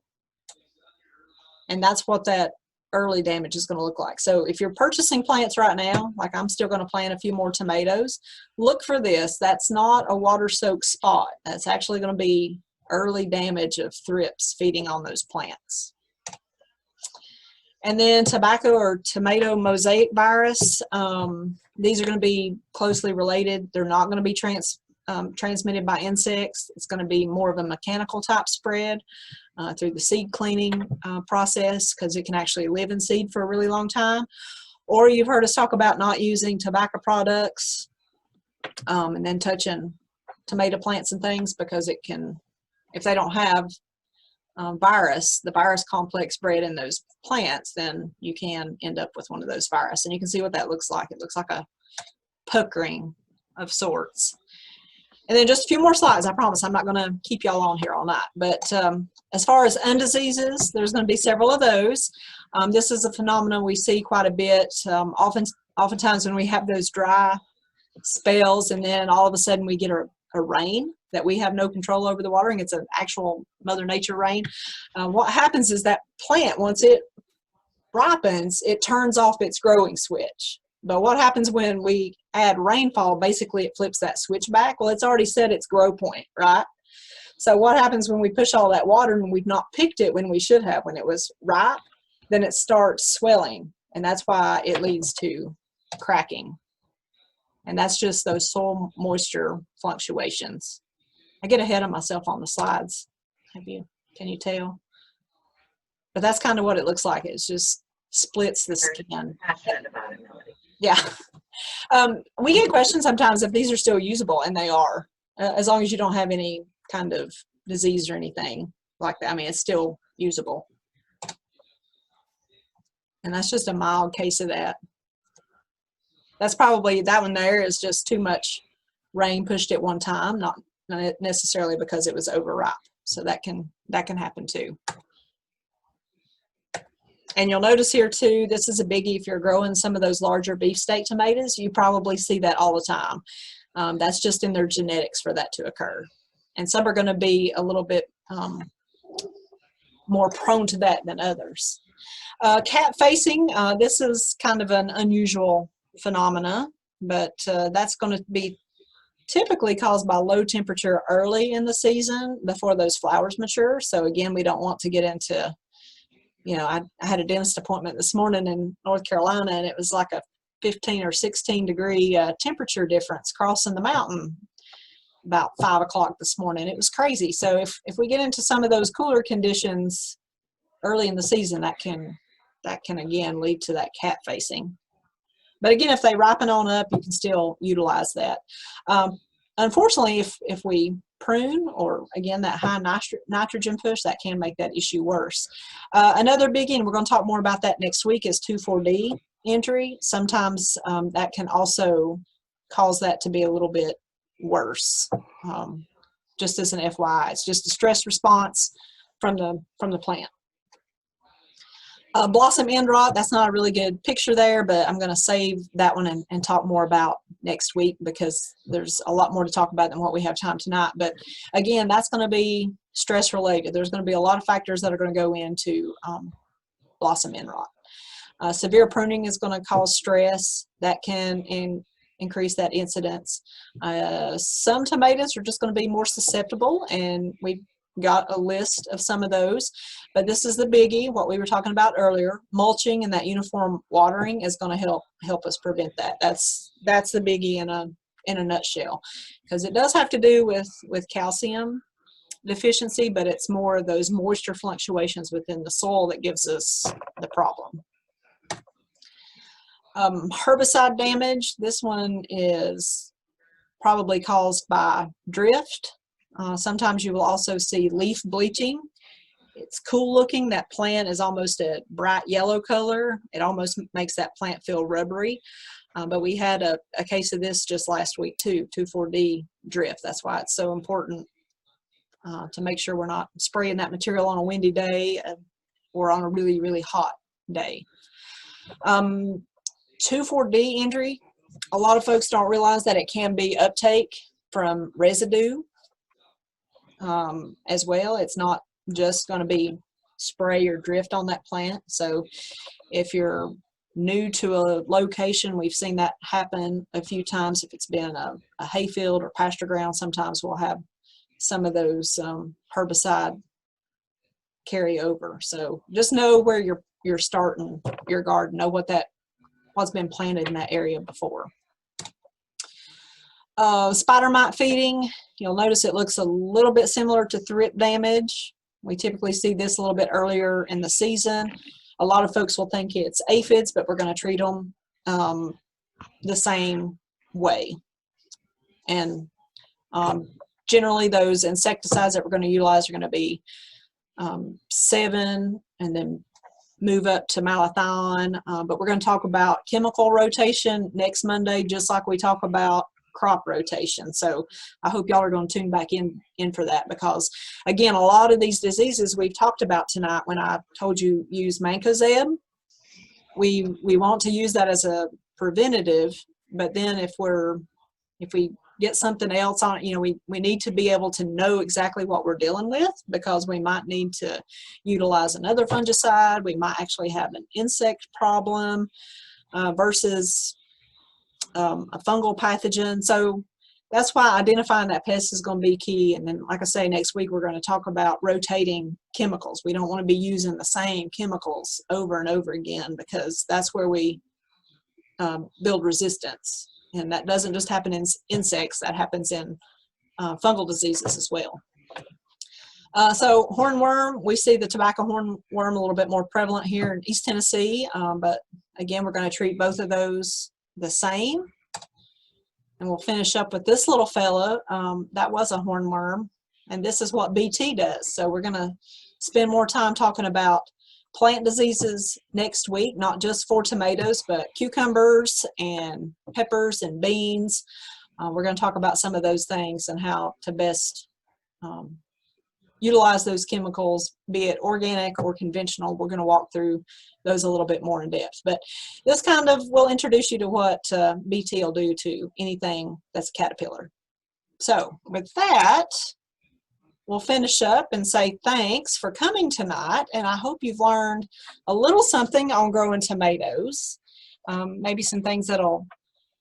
A: And that's what that early damage is going to look like. So if you're purchasing plants right now, like I'm still going to plant a few more tomatoes, look for this. That's not a water-soaked spot. That's actually going to be early damage of thrips feeding on those plants. And then tobacco or tomato mosaic virus, these are going to be closely related. They're not going to be transmitted by insects. It's going to be more of a mechanical type spread through the seed cleaning process, because it can actually live in seed for a really long time. Or you've heard us talk about not using tobacco products and then touching tomato plants and things, because it can, if they don't have the virus complex bred in those plants, then you can end up with one of those viruses. And you can see what that looks like. It looks like a puckering of sorts. And then just a few more slides. I promise I'm not going to keep y'all on here all night. But as far as undiseases, there's going to be several of those. This is a phenomenon we see quite a bit. Oftentimes when we have those dry spells and then all of a sudden we get a rain that we have no control over the watering. It's an actual Mother Nature rain. What happens is that plant, once it ripens, it turns off its growing switch. But what happens when we add rainfall? Basically, it flips that switch back. Well, it's already set its grow point, right? So what happens when we push all that water and we've not picked it when we should have, when it was ripe? Then it starts swelling, and that's why it leads to cracking. And that's just those soil moisture fluctuations. I get ahead of myself on the slides. Can you tell? But that's kind of what it looks like. It just splits the skin.
B: Passionate about it, Melody.
A: Yeah. We get questions sometimes if these are still usable, and they are, as long as you don't have any kind of disease or anything like that. I mean, it's still usable. And that's just a mild case of that. That's probably, that one there is just too much rain pushed at one time, not necessarily because it was overripe. So that can happen too. And you'll notice here too, this is a biggie. If you're growing some of those larger beefsteak tomatoes, you probably see that all the time. That's just in their genetics for that to occur. And some are going to be a little bit more prone to that than others. Cat facing, this is kind of an unusual phenomena, but that's going to be typically caused by low temperature early in the season before those flowers mature. So again, we don't want to get into, you know, I had a dentist appointment this morning in North Carolina, and it was like a 15 or 16 degree temperature difference crossing the mountain about 5 o'clock this morning. It was crazy. So if we get into some of those cooler conditions early in the season, that can again lead to that cat facing. But again, if they ripen on up, you can still utilize that. Unfortunately, if we prune, or again that high nitrogen push, that can make that issue worse. Another biggie, and we're going to talk more about that next week, is 2,4-D entry. Sometimes that can also cause that to be a little bit worse. Just as an FYI, it's just a stress response from the plant. Blossom end rot, that's not a really good picture there, but I'm going to save that one and talk more about next week, because there's a lot more to talk about than what we have time tonight. But again, that's going to be stress related. There's going to be a lot of factors that are going to go into blossom end rot. Severe pruning is going to cause stress that can increase that incidence. Some tomatoes are just going to be more susceptible, and we got a list of some of those, but this is the biggie, what we were talking about earlier. Mulching and that uniform watering is going to help us prevent that. That's the biggie in a nutshell, because it does have to do with calcium deficiency, but it's more those moisture fluctuations within the soil that gives us the problem. Herbicide damage, this one is probably caused by drift. Sometimes you will also see leaf bleaching. It's cool looking. That plant is almost a bright yellow color. It almost makes that plant feel rubbery. But we had a case of this just last week too, 2,4-D drift. That's why it's so important to make sure we're not spraying that material on a windy day or on a really, really hot day. 2,4-D injury, a lot of folks don't realize that it can be uptake from residue as well. It's not just going to be spray or drift on that plant. So if you're new to a location, we've seen that happen a few times. If it's been a hayfield or pasture ground, sometimes we'll have some of those herbicide carry over. So just know where you're starting your garden, know what's been planted in that area before. Spider mite feeding, you'll notice it looks a little bit similar to thrip damage. We typically see this a little bit earlier in the season. A lot of folks will think it's aphids, but we're going to treat them the same way. And generally those insecticides that we're going to utilize are going to be 7 and then move up to malathion. But we're going to talk about chemical rotation next Monday, just like we talk about crop rotation. So I hope y'all are going to tune back in for that, because again, a lot of these diseases we've talked about tonight, when I told you use mancozeb, we want to use that as a preventative, but then if we get something else on it, you know, we need to be able to know exactly what we're dealing with, because we might need to utilize another fungicide. We might actually have an insect problem versus a fungal pathogen. So that's why identifying that pest is going to be key. And then, like I say, next week we're going to talk about rotating chemicals. We don't want to be using the same chemicals over and over again, because that's where we build resistance. And that doesn't just happen in insects, that happens in fungal diseases as well. So hornworm, we see the tobacco hornworm a little bit more prevalent here in East Tennessee, but again, we're going to treat both of those the same. And we'll finish up with this little fella. That was a hornworm, and this is what BT does. So we're going to spend more time talking about plant diseases next week, not just for tomatoes, but cucumbers and peppers and beans. We're going to talk about some of those things and how to best utilize those chemicals, be it organic or conventional. We're going to walk through those a little bit more in depth. But this kind of will introduce you to what BT will do to anything that's a caterpillar. So with that, we'll finish up and say thanks for coming tonight, and I hope you've learned a little something on growing tomatoes, maybe some things that'll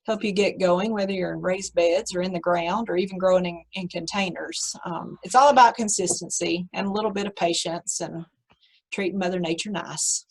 A: help you get going, whether you're in raised beds or in the ground or even growing in containers. It's all about consistency and a little bit of patience and treating Mother Nature nice.